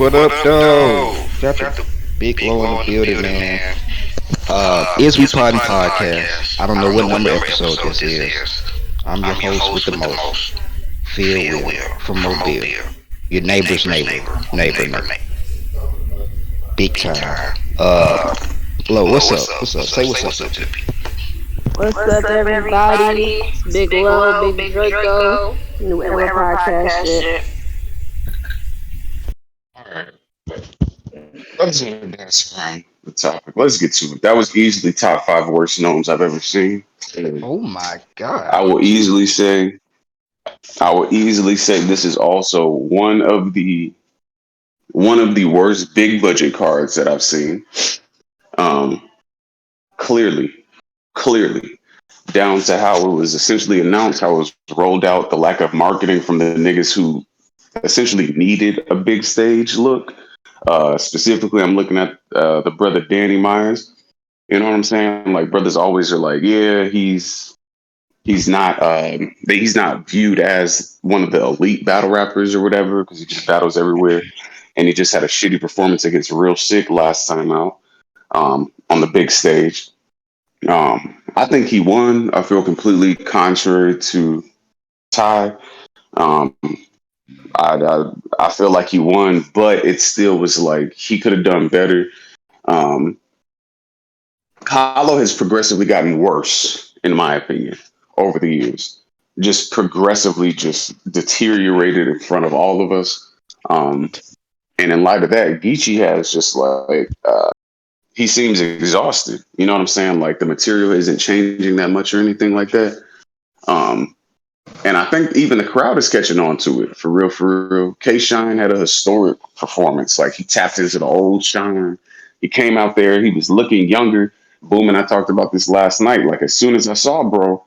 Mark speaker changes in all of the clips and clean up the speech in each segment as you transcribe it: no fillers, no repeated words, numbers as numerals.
Speaker 1: What up, though? Got the big low in the building, man. Is we Poddin podcast? I don't know what number episode this is. I'm your host with the most, Phil Will from Mobile. Your neighbor's neighbor, big time. Low, what's up? What's up? Say what's up to the people.
Speaker 2: What's up, everybody? It's Big Low, Big Draco, New Era Podcast shit.
Speaker 3: Alright, that's fine. The topic. Let's get to it. That was easily top five worst gnomes I've ever seen. And
Speaker 1: Oh my
Speaker 3: I
Speaker 1: god.
Speaker 3: will easily say, this is also one of the worst big budget cards that I've seen. Um, clearly, clearly, down to how it was essentially announced, how it was rolled out, the lack of marketing from the niggas who essentially needed a big stage look. Specifically, I'm looking at the brother Danny Myers. You know what I'm saying? Like brothers always are like, yeah, he's not viewed as one of the elite battle rappers or whatever because he just battles everywhere, and he just had a shitty performance against Real Sick last time out on the big stage. I think he won. I feel completely contrary to Ty. Um, I feel like he won, but it still was like he could have done better. Um, Hollow has progressively gotten worse, in my opinion, over the years. Just progressively just deteriorated in front of all of us. Um, and in light of that, Geechee has just like he seems exhausted. You know what I'm saying? Like the material isn't changing that much or anything like that. Um, and I think even the crowd is catching on to it. For real, for real. K Shine had a historic performance. Like he tapped into the old Shine. He came out there, he was looking younger. Boom, and I talked about this last night. Like as soon as I saw bro,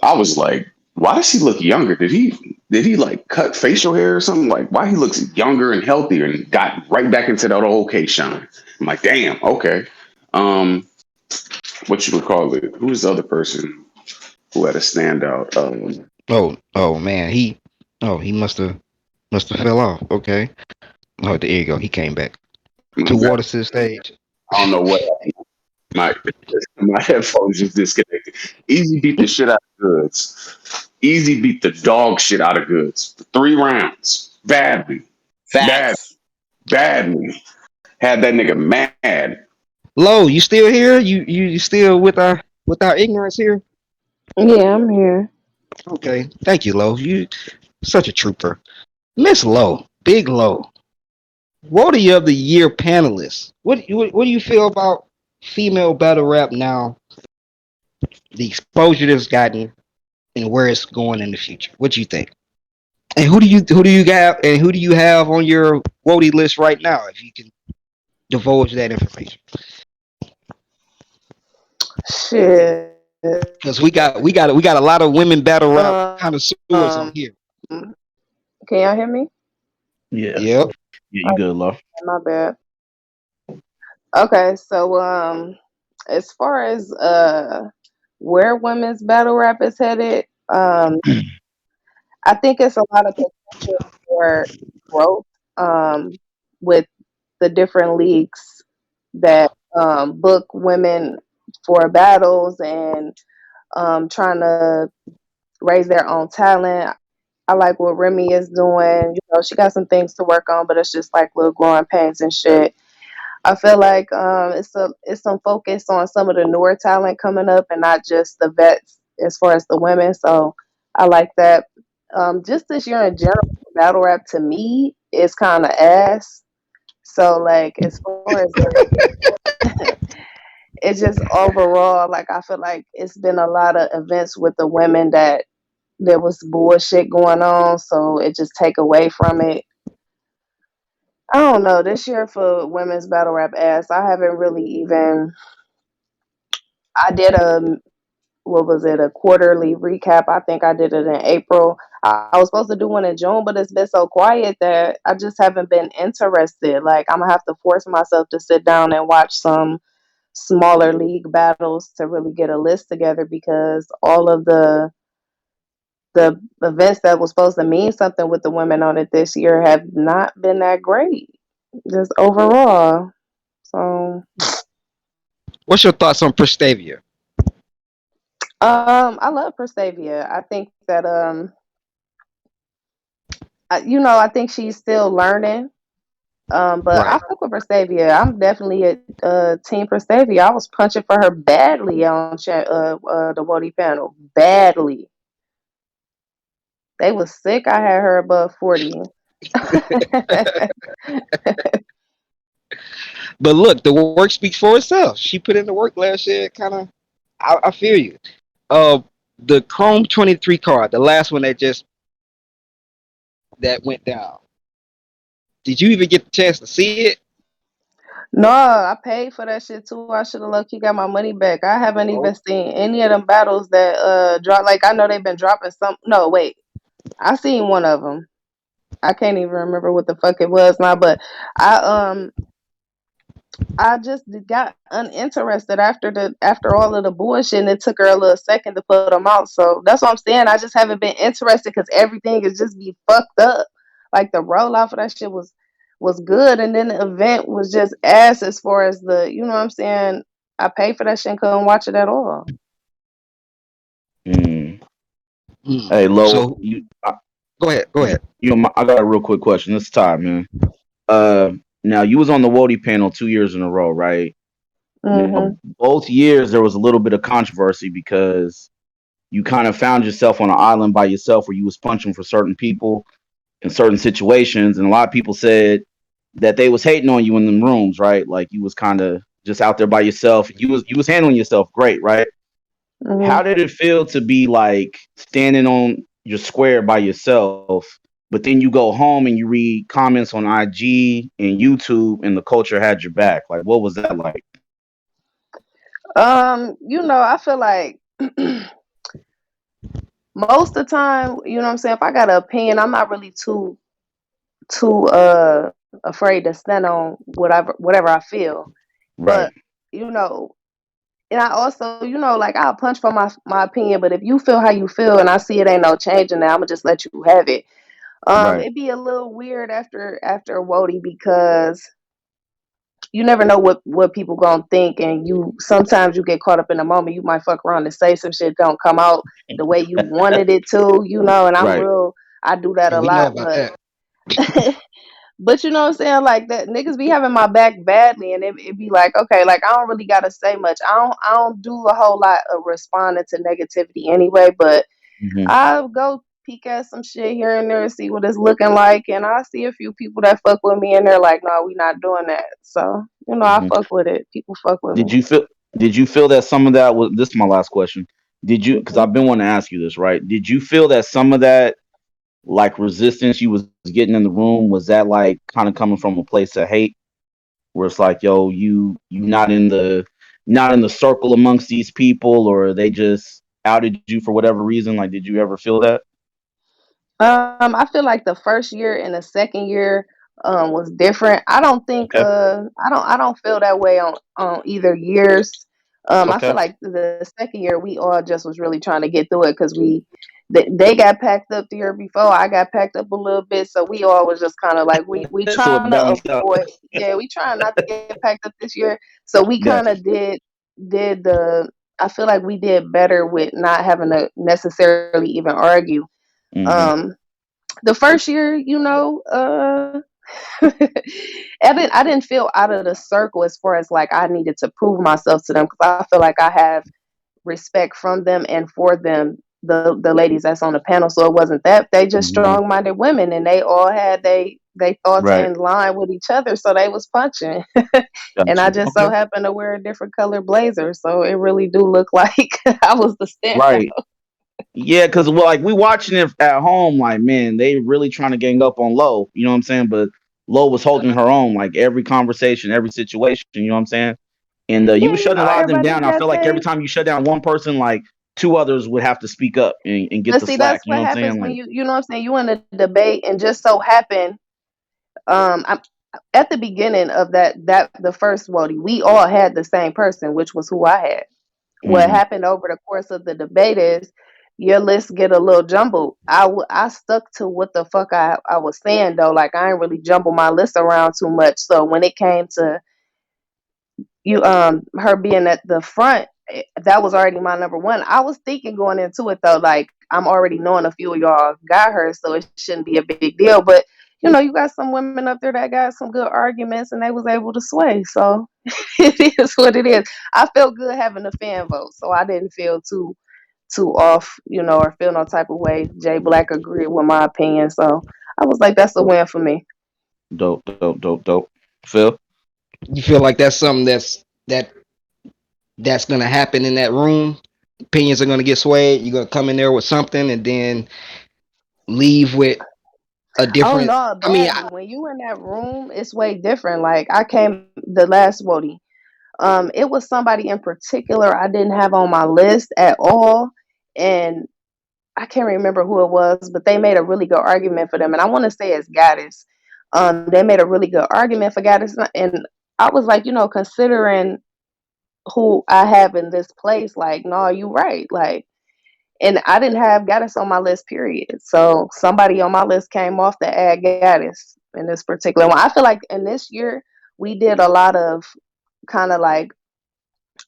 Speaker 3: I was like, why does he look younger? Did he like cut facial hair or something? Like why he looks younger and healthier and got right back into that old K Shine. I'm like, damn, okay. Um, what you would call it? Who's the other person who had a standout?
Speaker 1: Oh man. He must have fell off. Okay. Oh, there you go. He came back. Two
Speaker 3: I
Speaker 1: waters to the stage.
Speaker 3: don't know what my my headphones just disconnected. Easy beat the shit out of Goods. Easy beat the dog shit out of Goods. For 3 rounds. Badly. Bad
Speaker 4: Facts.
Speaker 3: badly. Had that nigga mad.
Speaker 1: Low, you still here? You still with our ignorance here?
Speaker 2: Yeah, I'm here.
Speaker 1: Okay. Thank you, Low. You such a trooper. Miss Low, Big Low. What are you of the year panelists? What do you feel about female battle rap now? The exposure that's gotten and where it's going in the future. What do you think? And who do you have on your Wody list right now? If you can divulge that information,
Speaker 2: Shit.
Speaker 1: because we got a lot of women battle rap kind of sewers on
Speaker 2: Um,
Speaker 1: here.
Speaker 2: can y'all hear me?
Speaker 4: Yeah.
Speaker 1: Yep.
Speaker 4: Yeah, you good, love.
Speaker 2: My bad. Okay, so as far as where women's battle rap is headed, I think it's a lot of potential for growth with the different leagues that book women for battles and trying to raise their own talent. I like what Remy is doing. You know, she got some things to work on, but it's just like little growing pains and shit. I feel like it's some focus on some of the newer talent coming up and not just the vets as far as the women. So I like that. Just this year in general, battle rap to me is kind of ass. So like as far as it's just overall, like I feel like it's been a lot of events with the women that there was bullshit going on, so it just take away from it. I don't know. This year for women's battle rap ass, I haven't really even. I did a what was it, a quarterly recap. I think I did it in April. I was supposed to do one in June, but it's been so quiet that I just haven't been interested. Like I'm gonna have to force myself to sit down and watch some smaller league battles to really get a list together because all of the events that was supposed to mean something with the women on it this year have not been that great. just overall. So,
Speaker 1: What's your thoughts on Prestavia?
Speaker 2: I love Prestavia. I think that I think she's still learning. But I
Speaker 1: Right.
Speaker 2: fuck with Prestavia. I'm definitely a team Prestavia. I was punching for her badly on the Wody panel. Badly. They was sick. I had her above 40.
Speaker 1: But look, the work speaks for itself. She put in the work last year. Kind of, I feel you. Uh, the Chrome 23 card, the last one that went down. Did you even get the chance to see it?
Speaker 2: No, I paid for that shit too. I should have lucky got my money back. I haven't
Speaker 1: Oh,
Speaker 2: even seen any of them battles that drop. Like I know they've been dropping some. No, wait, I seen one of them. I can't even remember what the fuck it was now, but I um I just got uninterested after all of the bullshit, and it took her a little second to put them out. So that's what I'm saying. I just haven't been interested because everything is just be fucked up. Like the rollout for that shit was good, and then the event was just ass as far as you know what I'm saying. I paid for that shit and couldn't watch it at all.
Speaker 4: Mm.
Speaker 1: hmm.
Speaker 4: Hey, Lo,
Speaker 1: So go ahead. Go ahead.
Speaker 4: I got a real quick question. This time, man. Now you was on the Wody panel 2 years in a row, right? Now,
Speaker 2: Mhm.
Speaker 4: both years there was a little bit of controversy because you kind of found yourself on an island by yourself where you was punching for certain people in certain situations, and a lot of people said that they was hating on you in them rooms, right? Like you was kind of just out there by yourself. You was handling yourself great, right? How
Speaker 2: Mhm.
Speaker 4: did it feel to be like standing on your square by yourself, but then you go home and you read comments on IG and YouTube, and the culture had your back? Like, what was that like?
Speaker 2: I feel like most of the time, you know what I'm saying. If I got an opinion, I'm not really too afraid to stand on whatever I feel.
Speaker 4: Right,
Speaker 2: But you know, and I also, like I'll punch for my opinion, but if you feel how you feel and I see it ain't no change in that, I'm gonna just let you have it.
Speaker 4: right.
Speaker 2: It'd be a little weird after Wody because you never know what people gonna think, and you sometimes you get caught up in the moment. You might fuck around and say some shit don't come out the way you wanted it to, and
Speaker 4: Right.
Speaker 2: I do that
Speaker 1: Yeah,
Speaker 2: a
Speaker 1: we know
Speaker 2: lot,
Speaker 1: about
Speaker 2: but
Speaker 1: that.
Speaker 2: but you know what I'm saying? Like that niggas be having my back badly, and it be like, okay, like I don't really gotta say much. I don't do a whole lot of responding to negativity anyway, but
Speaker 4: Hmm.
Speaker 2: I'll go peek at some shit here and there and see what it's looking like, and I see a few people that fuck with me, and they're like, no, we not doing that. So I
Speaker 4: Hmm.
Speaker 2: fuck with it. People fuck with me.
Speaker 4: Did you feel? Did you feel that some of that was? This is my last question. Did you? Because I've been wanting to ask you this, right? Did you feel that some of that like resistance you was getting in the room was that like kind of coming from a place of hate, where it's like, yo, you not in the circle amongst these people, or they just outed you for whatever reason? Like, did you ever feel that?
Speaker 2: I feel like the first year and the second year was different. I don't think
Speaker 4: Okay.
Speaker 2: I don't feel that way on either years. I feel
Speaker 4: Okay.
Speaker 2: like the second year we all just was really trying to get through it because they got packed up the year before. I got packed up a little bit, so we all was just kind of like we
Speaker 4: So it
Speaker 2: trying to
Speaker 4: balanced out.
Speaker 2: avoid. Yeah, we trying not to get packed up this year. So we kind
Speaker 4: Gotcha.
Speaker 2: of did the. I feel like we did better with not having to necessarily even argue.
Speaker 4: Hmm.
Speaker 2: Um, the first year, I didn't feel out of the circle as far as like I needed to prove myself to them because I feel like I have respect from them and for them, the ladies that's on the panel. So it wasn't that they just
Speaker 4: Hmm.
Speaker 2: strong minded women and they all had they thoughts
Speaker 4: Right.
Speaker 2: in line with each other, so they was punching. And I
Speaker 4: Gotcha.
Speaker 2: just so
Speaker 4: Okay.
Speaker 2: happened to wear a different color blazer, so it really do look like I was the standout.
Speaker 4: Right. Yeah, because well, like we watching it at home, like man, they really trying to gang up on Low. You know what I'm saying? But Low was holding her own, like every conversation, every situation. You know what I'm saying? And you
Speaker 2: Yeah,
Speaker 4: were shutting a lot of them
Speaker 2: everybody
Speaker 4: down. I
Speaker 2: got
Speaker 4: feel like every
Speaker 2: they.
Speaker 4: time you shut down one person, like two others would have to speak up and get
Speaker 2: But
Speaker 4: the
Speaker 2: see,
Speaker 4: slack.
Speaker 2: that's
Speaker 4: You know
Speaker 2: what
Speaker 4: what I'm
Speaker 2: happens
Speaker 4: saying?
Speaker 2: when
Speaker 4: Like,
Speaker 2: you know what I'm saying. You in a debate, and just so happen, I'm at the beginning of that the first voting, we all had the same person, which was who I had. What
Speaker 4: hmm.
Speaker 2: happened over the course of the debate is your list get a little jumbled. I stuck to what the fuck I was saying though. Like I ain't really jumble my list around too much. So when it came to you her being at the front, that was already my number one. I was thinking going into it though, like I'm already knowing a few of y'all got her, so it shouldn't be a big deal. But you know, you got some women up there that got some good arguments and they was able to sway. So it is what it is. I felt good having a fan vote, so I didn't feel too off, you know, or feel no type of way. Jay Black agreed with my opinion, so I was like, that's a win for me.
Speaker 4: Dope, dope, dope, dope. Phil?
Speaker 1: You feel like that's something that's gonna happen in that room. Opinions are gonna get swayed. You're gonna come in there with something and then leave with a
Speaker 2: Oh
Speaker 1: different.
Speaker 2: no,
Speaker 1: I mean,
Speaker 2: badly. When you in that room, it's way different. Like I came the last Wody. It was somebody in particular I didn't have on my list at all, and I can't remember who it was, but they made a really good argument for them, and I want to say it's Gaddis. They made a really good argument for Gaddis, and I was like, you know, considering who I have in this place, like, no, you right, like, and I didn't have Gaddis on my list, period. So somebody on my list came off to add Gaddis in this particular one. I feel like in this year we did a lot of kind of like,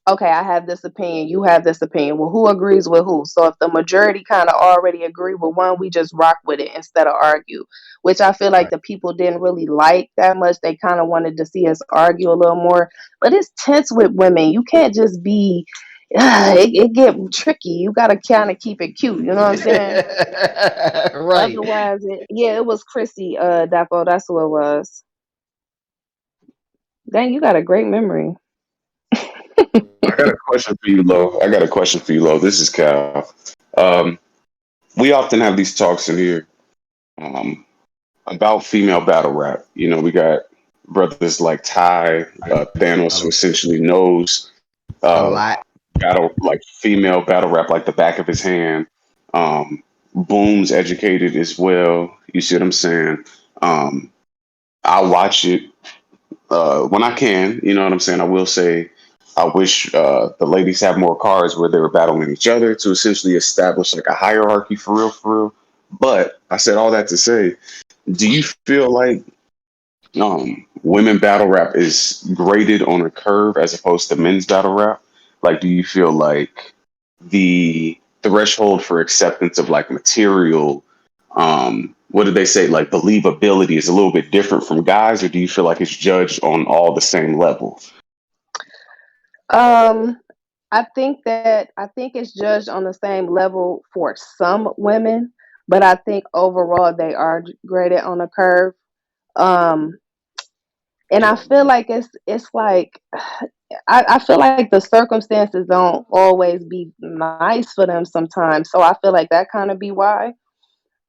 Speaker 2: okay, I have this opinion, you have this opinion. Well, who agrees with who? So if the majority kind of already agree with one, we just rock with it instead of argue, which I feel like
Speaker 1: right.
Speaker 2: the people didn't really like that much. They kind of wanted to see us argue a little more, but it's tense with women. You can't just be, it get tricky. You got to kind of keep it cute. You know what I'm saying?
Speaker 1: Right.
Speaker 2: Otherwise, yeah, it was Chrissy, Dapo. That's who it was. Dang, you got a great memory.
Speaker 3: I got a question for you, Lo. I got a question for you, Lo. This is Cal. Um, we often have these talks in here um, about female battle rap. You know, we got brothers like Ty, Thanos, who
Speaker 1: A,
Speaker 3: essentially knows
Speaker 1: a
Speaker 3: uh,
Speaker 1: lot.
Speaker 3: battle, like female battle rap, like the back of his hand. Boom's educated as well. You see what I'm saying? Um, I watch it when I can. You know what I'm saying? I will say, I wish the ladies have more cards where they were battling each other to essentially establish like a hierarchy for real, for real. But I said all that to say, do you feel like women battle rap is graded on a curve as opposed to men's battle rap? Like, do you feel like the threshold for acceptance of like material, what did they say, like believability is a little bit different from guys, or do you feel like it's judged on all the same level?
Speaker 2: Um, I think it's judged on the same level for some women, but I think overall they are graded on a curve. Um, and I feel like it's like I feel like the circumstances don't always be nice for them sometimes. So I feel like that kind of be why.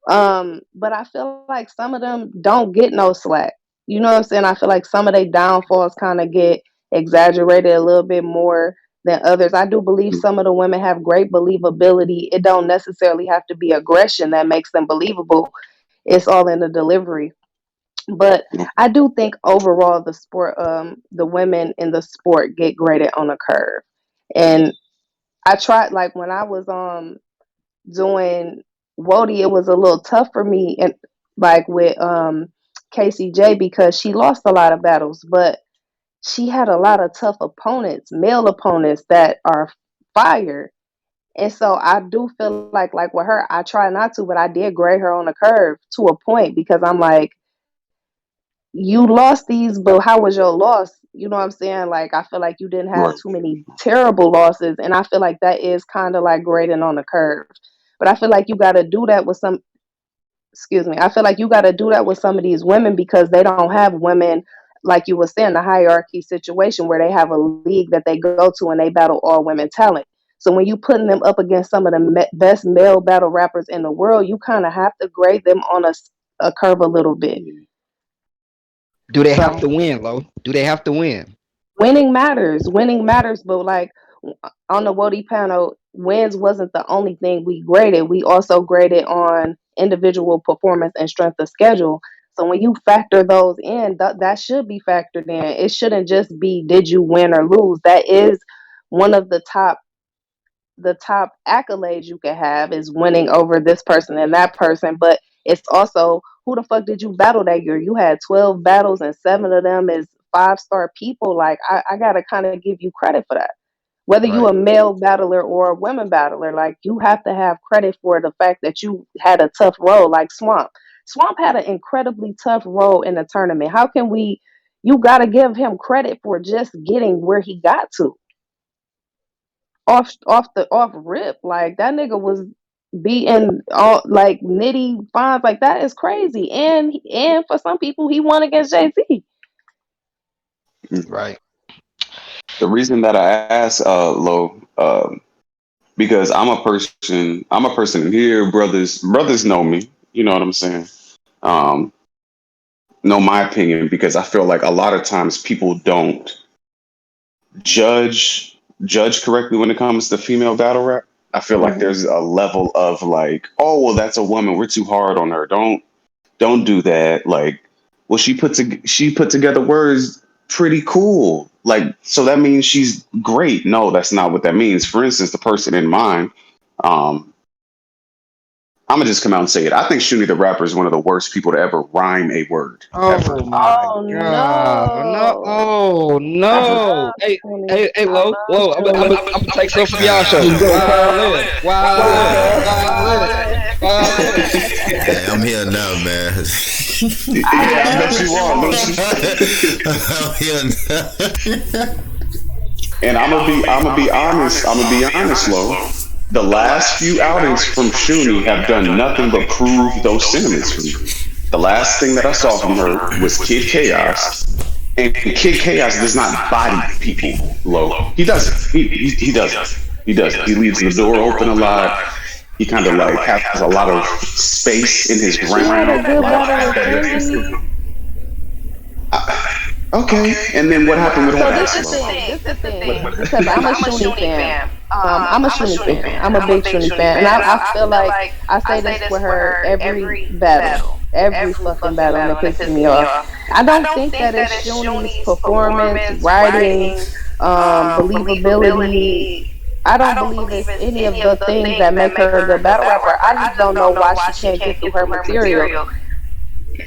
Speaker 2: But I feel like some of them don't get no slack. You know what I'm saying? I feel like some of their downfalls kind of get exaggerated a little bit more than others. I do believe some of the women have great believability. It don't necessarily have to be aggression that makes them believable. It's all in the delivery. But I do think overall the women in the sport get graded on a curve. And I tried like when I was doing Wody, it was a little tough for me and like with KCJ because she lost a lot of battles, but she had a lot of tough opponents, male opponents that are fire. And so I do feel like with her, I try not to, but I did grade her on a curve to a point because I'm like, you lost these, but how was your loss? You know what I'm saying? Like I feel like you didn't have
Speaker 3: Right.
Speaker 2: too many terrible losses, and I feel like that is kind of like grading on the curve. But I feel like you got to do that with some. Excuse me. I feel like you got to do that with some of these women because they don't have women like you were saying the hierarchy situation where they have a league that they go to and they battle all women talent. So when you putting them up against some of the best male battle rappers in the world, you kind of have to grade them on a curve a little bit.
Speaker 1: Do they have
Speaker 2: So
Speaker 1: to win, Lo? Do they have to win?
Speaker 2: winning matters, but like on the Wody panel, wins wasn't the only thing we graded. We also graded on individual performance and strength of schedule. So when you factor those in, that should be factored in. It shouldn't just be did you win or lose. That is one of the top the top accolades you can have is winning over this person and that person, but it's also who the fuck did you battle that year? You had 12 battles and 7 of them is 5-star people. Like I gotta kind of give you credit for that. Whether you
Speaker 1: Right.
Speaker 2: a male battler or a women battler, like you have to have credit for the fact that you had a tough role. Like Swamp had an incredibly tough role in the tournament. How can we? You got to give him credit for just getting where he got to off rip. Like that nigga was beating all like Nitty Fonz. Like that is crazy. And for some people, he won against Jay-Z.
Speaker 1: Right.
Speaker 3: The reason that I asked, Lo, because I'm a person in here. Brothers know me. You know what I'm saying? Um, know my opinion because I feel like a lot of times people don't judge correctly when it comes to female battle rap. I feel like
Speaker 2: Mhm.
Speaker 3: there's a level of like, oh well, that's a woman. We're too hard on her. Don't do that. Like, well, she put together words pretty cool. Like, so that means she's great. No, that's not what that means. For instance, the person in mind, um, I'm gonna just come out and say it. I think Shuni the rapper is one of the worst people to ever rhyme a word ever.
Speaker 1: Oh my
Speaker 2: Oh
Speaker 1: God. No.
Speaker 2: no!
Speaker 1: Oh
Speaker 2: I
Speaker 1: no.
Speaker 2: love
Speaker 1: Hey,
Speaker 2: Tony.
Speaker 1: hey,
Speaker 2: I
Speaker 1: Low,
Speaker 2: love
Speaker 1: Low. I'm
Speaker 2: Tony.
Speaker 1: gonna take some from y'all show.
Speaker 5: Let's go, Kyle.
Speaker 1: Violin, violin,
Speaker 2: Wild
Speaker 1: violin, violin.
Speaker 5: Hey, I'm here now, man.
Speaker 3: Yeah, I
Speaker 2: I
Speaker 3: bet you are, Lucy.
Speaker 5: I'm here now.
Speaker 3: And I'm gonna be honest. I'm gonna be honest, Lo. The last few outings from Shuni have done nothing but prove those sentiments for me. The last thing that I saw from her was Kid Chaos, and Kid Chaos does not body people. Low, he doesn't. He doesn't. He doesn't. He leaves the door open a lot. He kind of like has a lot of space in his
Speaker 2: She had a
Speaker 3: ground.
Speaker 2: good
Speaker 3: Like,
Speaker 2: battle with Andy.
Speaker 3: okay, and then what happened with
Speaker 2: So
Speaker 3: her
Speaker 2: this
Speaker 3: ass?
Speaker 2: is the
Speaker 3: Low?
Speaker 2: thing. This is the thing. Because I'm a Shuni fan. I'm a Shuni fan. I'm a big Shuni fan. And I feel like I say this with her every battle. Every fucking battle, and it pisses me off. I don't think that it's Shuni's performance, writing, believability. I don't believe it's any of the things that make her a good battle rapper. I just don't know why she can't get through her material.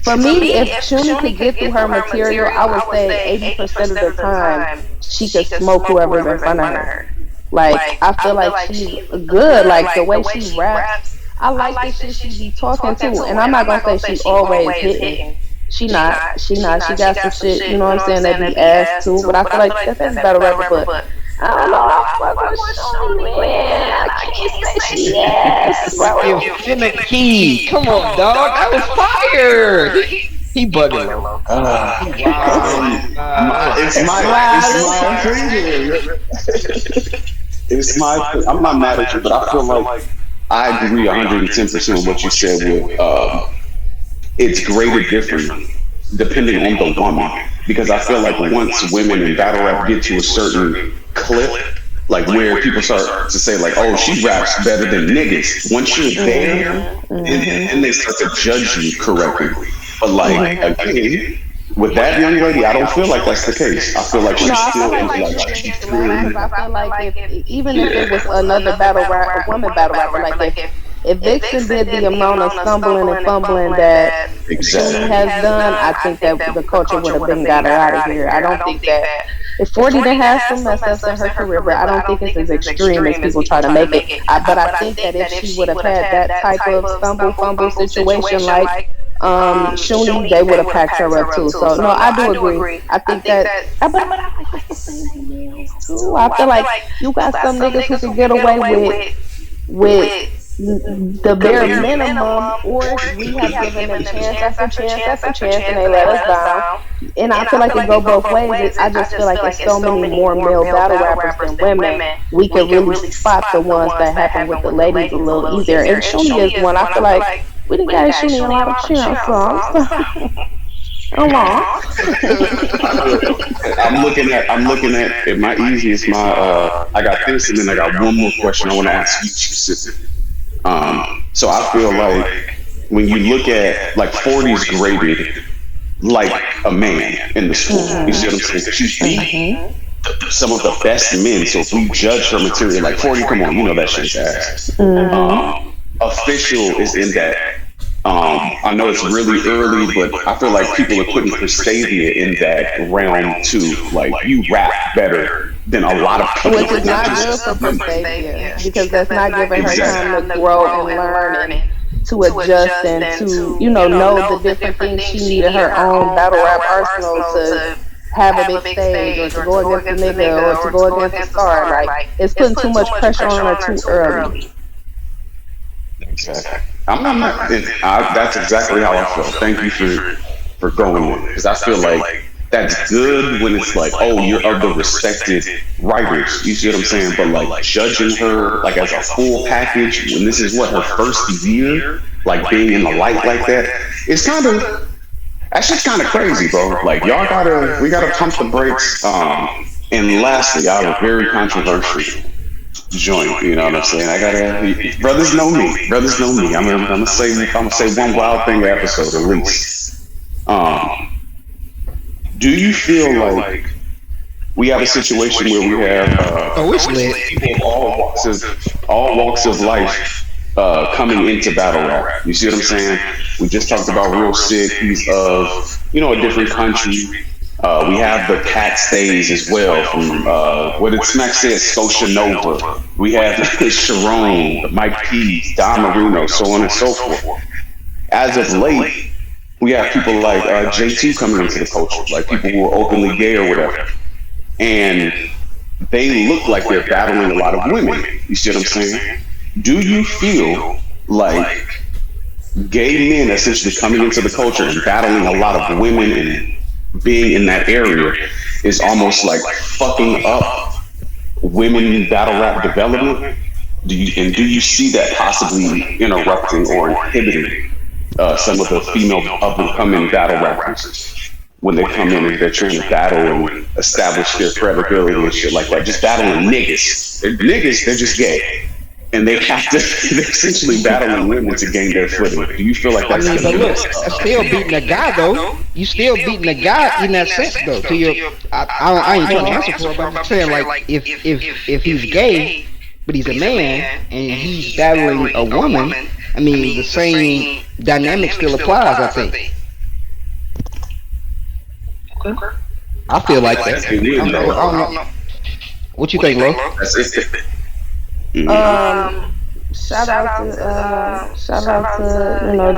Speaker 2: For me, if Shuni could get through her material, I would say 80% of the time she could smoke whoever's in front of her. Like I feel like she's good. Like the way she raps, I like the shit she be talking to. And I'm not gonna say she always hitting. She not. She not. She got some shit. You know what I'm saying? That be ass too. But I feel like that's battle rapper. But I don't know. I fuck with Shuni, man. I can't say she ass.
Speaker 1: Fucking finicky. Come on, dog. That was fire. He bugging low.
Speaker 3: It's my. I'm not mad at you, but I feel like I agree 110% with what you said. With it's graded differently depending on the woman, because I feel like once women in battle rap get to a certain clip, like where people start to say like, oh, she raps better than niggas. Once you're there, and they start to judge you correctly. But like again, with that young lady, I don't feel like that's the case. I feel like she's still in like she's
Speaker 2: because I feel like if even if it was another battle rap, a woman battle rapper, like if Vixen did the amount of stumbling and fumbling that Shuni has done, I think that the culture would have been got her out of here. I don't think that if 40 done has some mess ups in her career, but I don't think it's as extreme as people try to make it. But I think that if she would have had that type of stumble fumble situation like Shuni, they would have packed her up too. So no, I do agree. I think that, but I like the same males too. I feel like you got some niggas who can get away with the bare minimum, or we have given them chance after chance after chance, and they let us down. And I feel like it go both ways. I just feel like there's so many more male battle rappers than women. We can really spot the ones that happen with the ladies a little easier. And Shuni is one. I feel like we didn't get Shuni a lot of chance songs.
Speaker 3: I'm looking at my easiest. I got this, and then I got one more question I want to ask you specifically. So I feel like when you look at like 40's graded like a man in the school, you see what I'm saying? She's the some of the best men. So if we judge her material, like 40, come on, you know that shit's ass.
Speaker 2: Mm-hmm.
Speaker 3: Official is in that. I know it's really early, but I feel like people are putting Prestavia in that realm too. Like you rap better than a lot of people.
Speaker 2: Which is not good for Prestavia because that's not giving her time to grow and learn and to adjust and to, know the different things she need in her own battle rap arsenal to have a big stage or to go against a nigga or to go against a star. Like, it's putting too much pressure on her too early.
Speaker 3: Exactly. I'm not. That's exactly how I feel. Thank you for going there, because I feel like that's good when it's like, oh, you're of the respected writers. You see what I'm saying? But like judging her like as a full package when this is what her first year, like being in the light like that, it's kind of that's just kind of crazy, bro. Like we gotta pump the brakes. And lastly, I have a very controversial joint. You know what I'm saying? I gotta. Brothers know me. Brothers know me. I'm gonna say one wild thing episode at least. Do you feel like we have a situation where we have people of all walks of life coming into battle rap? You see what I'm saying? We just talked about Real Sick. He's of a different country. We have the Pat Stays as well from what did Snacks say? Scotia Nova. We have Sharon, Mike P, Don Marino, so on and so forth. As of late, we have people like J2 coming into the culture, like people who are openly gay or whatever. And they look like they're battling a lot of women. You see what I'm saying? Do you feel like gay men essentially coming into the culture and battling a lot of women and being in that area is almost like fucking up women battle rap development? Do you see that possibly interrupting or inhibiting some of the female up and coming battle rappers when they come in and they're trying to battle and establish their credibility and shit like that? Just battling niggas. They're just gay. And they have to, they're essentially battling women to gain their footing. Do you feel like that's
Speaker 1: but look, still beating a guy though. You still beating a guy in that sense though. To your, I ain't trying to answer for it, but I'm saying like if he's gay, but he's a man and he's battling a woman, I mean the same dynamic still applies. I think. I feel like that. I don't know. What you think, Lo?
Speaker 3: That's it.
Speaker 2: Shout out to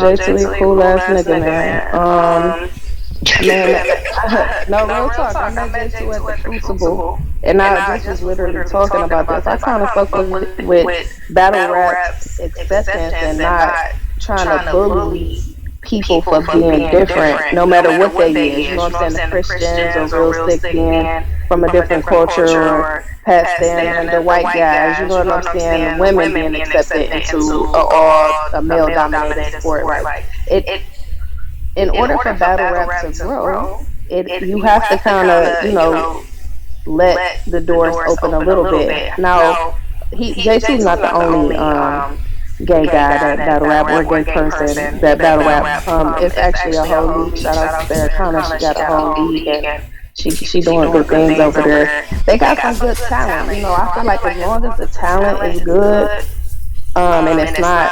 Speaker 2: J2, cool ass nigga, man. No, real talk. I met J2 at the Crucible, and I just was literally talking about this. I kind of fuck with battle rap acceptance and not trying to bully people for being different, no matter what they is. You know what I'm saying? The Christians or Real Sick being from a different culture, or past them, the white guys. You know what I'm saying? The women being accepted into a male-dominated sport. Like in order for battle rap to grow, you have to kind of let the doors open a little bit. Now, JC's not the only gay guy that battle rap or gay person that battle rap. It's actually a whole league. Shout out to Sarah Connor. She got a whole league and she doing good things over there. They got some good talent. I feel like as long as the talent is good, and it's not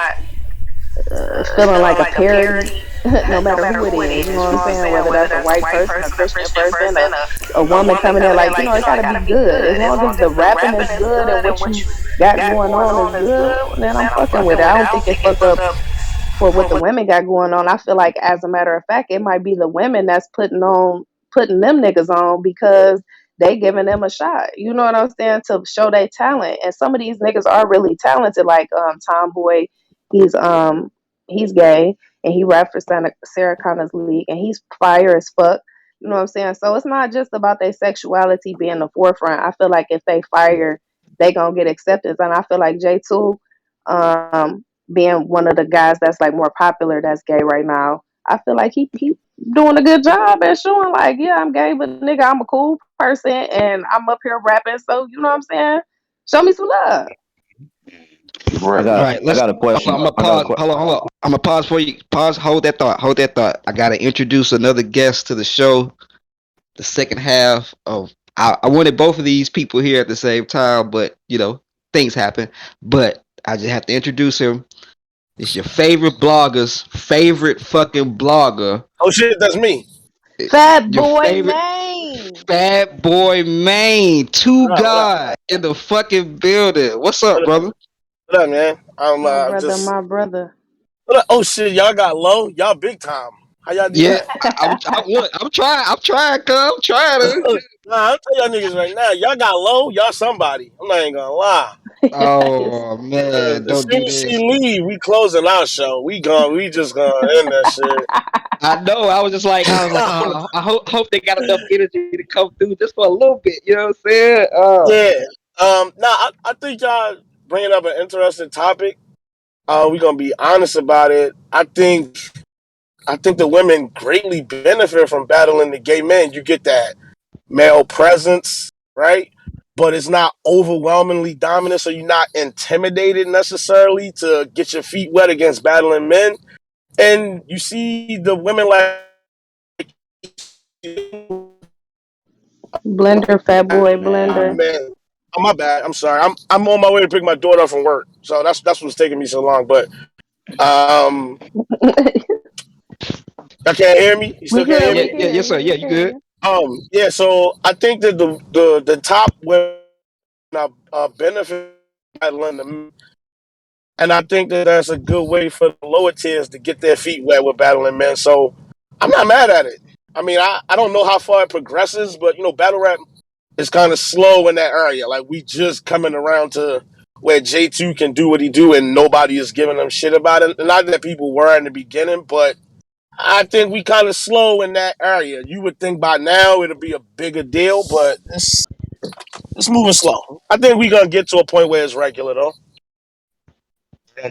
Speaker 2: feeling like a parody, no matter who it is, you know what I'm saying? Whether that's a white person, a Christian person, a woman coming in, like, it gotta be good. As long as the rapping is good and what you got going on is good, then I'm fucking with it. I don't think it's fucked up for what the women got going on. I feel like, as a matter of fact, it might be the women that's putting them niggas on because they giving them a shot. You know what I'm saying? To show their talent. And some of these niggas are really talented, like Tomboy. He's gay and he rapped for Sarah Connor's league and he's fire as fuck. You know what I'm saying? So it's not just about their sexuality being the forefront. I feel like if they fire, they gonna get acceptance. And I feel like J2, being one of the guys that's like more popular that's gay right now, I feel like he doing a good job at showing like, yeah, I'm gay, but nigga, I'm a cool person and I'm up here rapping. So you know what I'm saying? Show me some love.
Speaker 4: I got a question.
Speaker 1: I'm gonna pause. Hold on. I'm gonna pause for you. Pause. Hold that thought. I gotta introduce another guest to the show. The second half of I wanted both of these people here at the same time, but things happen. But I just have to introduce him. It's your favorite blogger's favorite fucking blogger.
Speaker 6: Oh shit, that's me.
Speaker 2: Fat
Speaker 1: Your
Speaker 2: Boy
Speaker 1: favorite
Speaker 2: Maine.
Speaker 1: Fat Boy Maine. Two
Speaker 6: What up?
Speaker 1: God in the fucking building. What's up,
Speaker 6: What up?
Speaker 1: brother?
Speaker 6: What up, man?
Speaker 2: My
Speaker 6: I'm
Speaker 2: brother,
Speaker 6: just.
Speaker 2: my brother.
Speaker 6: What up? Oh shit, y'all got low. Y'all big time. How y'all do
Speaker 1: Yeah,
Speaker 6: that?
Speaker 1: look, I'm trying. I'm trying it.
Speaker 6: Nah, I'll tell y'all niggas right now. Y'all got low. Y'all somebody. I'm not even gonna lie.
Speaker 1: Oh man,
Speaker 6: As
Speaker 1: don't
Speaker 6: soon
Speaker 1: do
Speaker 6: as she
Speaker 1: this.
Speaker 6: leave, we closing our show. We gone. We just gonna end that shit.
Speaker 1: I know. I was like, oh, I hope they got enough energy to come through just for a little bit. You know what I'm saying?
Speaker 6: Yeah. Nah, I think y'all bringing up an interesting topic. We gonna be honest about it. I think the women greatly benefit from battling the gay men. You get that male presence, right? But it's not overwhelmingly dominant, so you're not intimidated necessarily to get your feet wet against battling men. And you see the women like
Speaker 2: Blender, Fat Boy Blender.
Speaker 4: Man.
Speaker 6: man. Oh my bad. I'm sorry. I'm on my way to pick my daughter up from work, so that's what's taking me so long. But um, y'all can't hear me. You still
Speaker 2: We
Speaker 6: can't
Speaker 2: good.
Speaker 6: hear
Speaker 1: Yeah,
Speaker 2: We
Speaker 6: me.
Speaker 2: can
Speaker 1: yeah,
Speaker 2: hear
Speaker 1: yes,
Speaker 2: you.
Speaker 1: sir.
Speaker 2: We
Speaker 1: Yeah,
Speaker 2: can
Speaker 1: you
Speaker 2: hear
Speaker 1: good?
Speaker 2: you.
Speaker 6: Yeah. So I think that the top women benefit battling the men. And I think that that's a good way for the lower tiers to get their feet wet with battling men. So I'm not mad at it. I mean, I don't know how far it progresses, but battle rap is kind of slow in that area. Like we just coming around to where J2 can do what he do and nobody is giving him shit about it. Not that people were in the beginning, but I think we kind of slow in that area. You would think by now it'll be a bigger deal, but it's moving slow. I think we're gonna get to a point where it's regular though.
Speaker 4: I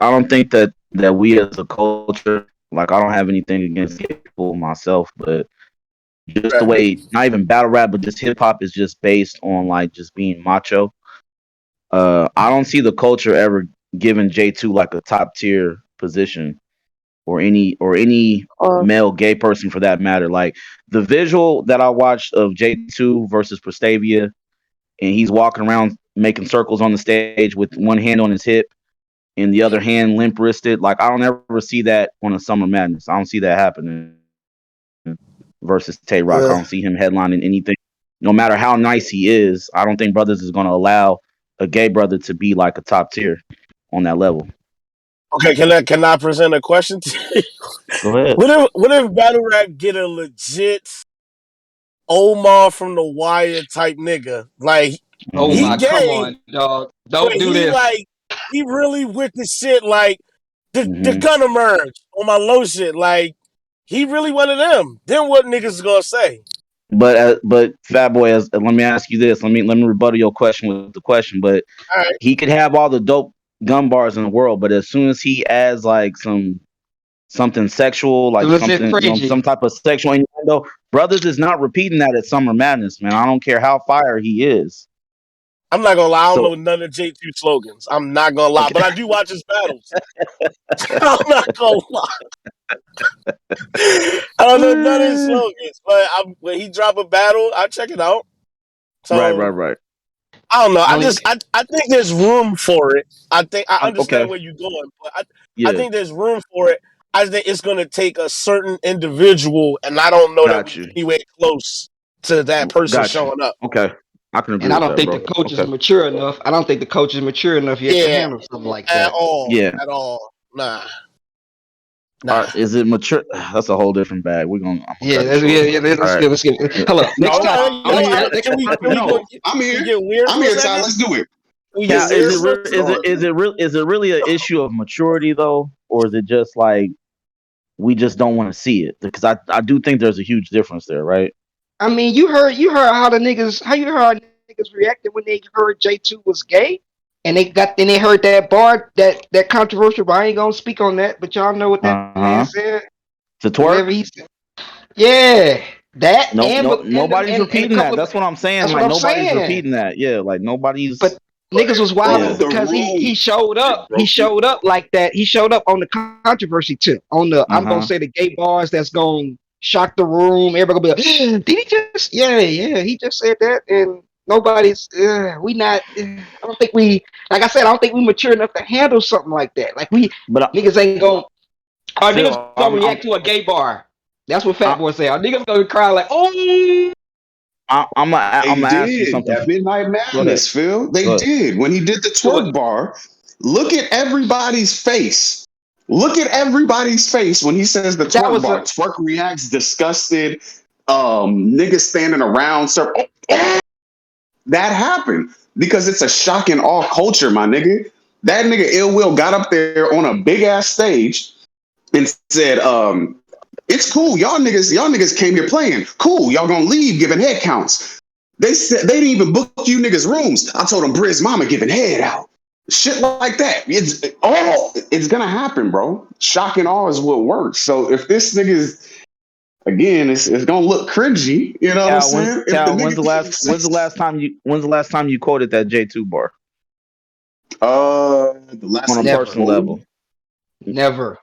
Speaker 4: don't think that we as a culture, like I don't have anything against gay people myself, but just the
Speaker 6: Right.
Speaker 4: way not even battle rap, but just hip hop is just based on like just being macho. I don't see the culture ever giving J2 like a top tier position or any
Speaker 2: Or
Speaker 4: male gay person for that matter. Like the visual that I watched of J2 versus Prestavia, and he's walking around making circles on the stage with one hand on his hip and the other hand limp wristed. Like I don't ever see that on a Summer Madness. I don't see that happening versus Tay Rock. I
Speaker 6: Yeah.
Speaker 4: don't see him headlining anything. No matter how nice he is, I don't think Brothers is going to allow a gay brother to be like a top tier on that level.
Speaker 6: Okay, can I present a question to you?
Speaker 4: Go ahead.
Speaker 6: What if battle rap get a legit Omar from the Wire type nigga? Like
Speaker 1: Oh
Speaker 6: he
Speaker 1: my,
Speaker 4: Hmm.
Speaker 1: come
Speaker 6: gay,
Speaker 1: on, dog.
Speaker 6: but
Speaker 1: Don't do
Speaker 6: he
Speaker 1: this.
Speaker 6: like he really with the shit like the
Speaker 4: Hmm.
Speaker 6: gun emerge on my low shit. Like he really one of them. Then what niggas is gonna say?
Speaker 4: But Fat Boy, let me ask you this. Let me rebuttal your question with the question. But
Speaker 6: All right,
Speaker 4: he could have all the dope gun bars in the world, but as soon as he adds like something sexual, like
Speaker 1: Legit
Speaker 4: something,
Speaker 1: crazy.
Speaker 4: some type of sexual innuendo, Brothers is not repeating that at Summer Madness, man. I don't care how fire he is.
Speaker 6: I'm not gonna lie. I don't
Speaker 4: So
Speaker 6: know none of J2 slogans. I'm not gonna lie,
Speaker 4: okay,
Speaker 6: but I do watch his battles. I'm not gonna lie. I don't know none of his slogans, but when he drop a battle, I check it out.
Speaker 4: right,
Speaker 6: So
Speaker 4: right.
Speaker 6: I don't know. I
Speaker 1: Only
Speaker 6: just I think there's room for it. I think I understand
Speaker 4: Okay,
Speaker 6: where you're going, but I
Speaker 4: yeah,
Speaker 6: think there's room for it. I think it's going to take a certain individual, and I don't know that
Speaker 4: got
Speaker 6: we
Speaker 4: you,
Speaker 6: anywhere close to that person
Speaker 4: got you.
Speaker 6: showing up.
Speaker 4: Okay, I can agree
Speaker 1: And I
Speaker 4: with
Speaker 1: don't
Speaker 4: that,
Speaker 1: think the
Speaker 4: bro.
Speaker 1: coach is
Speaker 4: Okay,
Speaker 1: mature enough. I don't think the coach is mature enough yet to
Speaker 6: Yeah,
Speaker 1: handle something like
Speaker 6: at
Speaker 1: that.
Speaker 6: all,
Speaker 4: yeah.
Speaker 6: at all. Nah.
Speaker 4: Is it mature? That's a whole different bag. I'm gonna
Speaker 1: Yeah,
Speaker 4: cut it short.
Speaker 1: let's
Speaker 4: All right.
Speaker 1: skip. Let's skip. Hello, next
Speaker 6: All
Speaker 1: topic.
Speaker 6: right,
Speaker 3: I'm
Speaker 6: yo,
Speaker 3: here.
Speaker 1: Next
Speaker 6: can we go?
Speaker 3: No, I'm
Speaker 6: Can we
Speaker 3: here.
Speaker 6: get weird
Speaker 3: I'm
Speaker 6: for a
Speaker 3: here, Ty.
Speaker 6: second?
Speaker 3: Let's do it.
Speaker 6: Can we get
Speaker 4: Now,
Speaker 3: Let's
Speaker 6: weird
Speaker 4: is it
Speaker 6: for
Speaker 4: real?
Speaker 6: a
Speaker 3: let's
Speaker 6: second?
Speaker 4: Is it
Speaker 3: start.
Speaker 4: is it real? Is it really an issue of maturity though, or is it just like we just don't want to see it? Because I do think there's a huge difference there, right?
Speaker 1: I mean, you heard how you heard niggas reacted when they heard J2 was gay, and they heard that bar that controversial. But I ain't gonna speak on that. But y'all know what that man
Speaker 4: Uh-huh.
Speaker 1: said.
Speaker 4: To
Speaker 1: Whatever
Speaker 4: twerk?
Speaker 1: he said. Yeah, that
Speaker 4: No, no, nobody's
Speaker 1: and a
Speaker 4: repeating that.
Speaker 1: couple of.
Speaker 4: That's what I'm saying.
Speaker 1: That's what
Speaker 4: Like
Speaker 1: I'm
Speaker 4: nobody's
Speaker 1: saying.
Speaker 4: repeating that. Yeah, like
Speaker 1: But
Speaker 4: nobody's.
Speaker 1: niggas was
Speaker 3: Bro,
Speaker 1: wilding
Speaker 4: Yeah.
Speaker 3: the
Speaker 1: because he
Speaker 3: room
Speaker 1: showed up. He
Speaker 3: broke it.
Speaker 1: showed up like that. He showed up on the controversy tip. On the
Speaker 4: Uh
Speaker 1: I'm gonna
Speaker 4: huh.
Speaker 1: say the gay bars that's gonna shock the room. Everybody gonna be like, did he just he just said that, and nobody's. We not. I don't think we. Like I said, I don't think we mature enough to handle something like that. Like we
Speaker 4: But
Speaker 1: niggas ain't going. Our niggas
Speaker 4: Phil,
Speaker 1: gonna react to a gay bar. That's what Fat
Speaker 4: I,
Speaker 1: Boy say. Our niggas gonna cry like, oh.
Speaker 4: I'm
Speaker 3: They
Speaker 4: gonna ask you
Speaker 3: did
Speaker 4: something.
Speaker 3: at Midnight
Speaker 4: Go ahead.
Speaker 3: Madness, Phil. They
Speaker 4: Go ahead.
Speaker 3: did when he did the
Speaker 1: To
Speaker 3: twerk bar. Look at everybody's face. Look at everybody's face when he says the
Speaker 1: that
Speaker 3: twerk
Speaker 1: was
Speaker 3: bar.
Speaker 1: a
Speaker 3: Twerk reacts disgusted. Niggas standing around. That happened because it's a shock in all culture, my nigga. That nigga Ill Will got up there on a big ass stage and said, it's cool. Y'all niggas came here playing. Cool. Y'all gonna leave giving head counts. They said they didn't even book you niggas rooms. I told them Briz mama giving head out. Shit like that. It's gonna happen, bro. Shock and awe is what works. So if this nigga is again, it's gonna look cringy. You know what I'm saying? If the
Speaker 4: When's
Speaker 3: nigga
Speaker 4: the
Speaker 3: can't
Speaker 4: when's the last time you quoted that J2 bar
Speaker 3: the last
Speaker 4: on a
Speaker 3: time I
Speaker 1: never,
Speaker 4: personal
Speaker 3: quoted,
Speaker 4: level?
Speaker 1: never.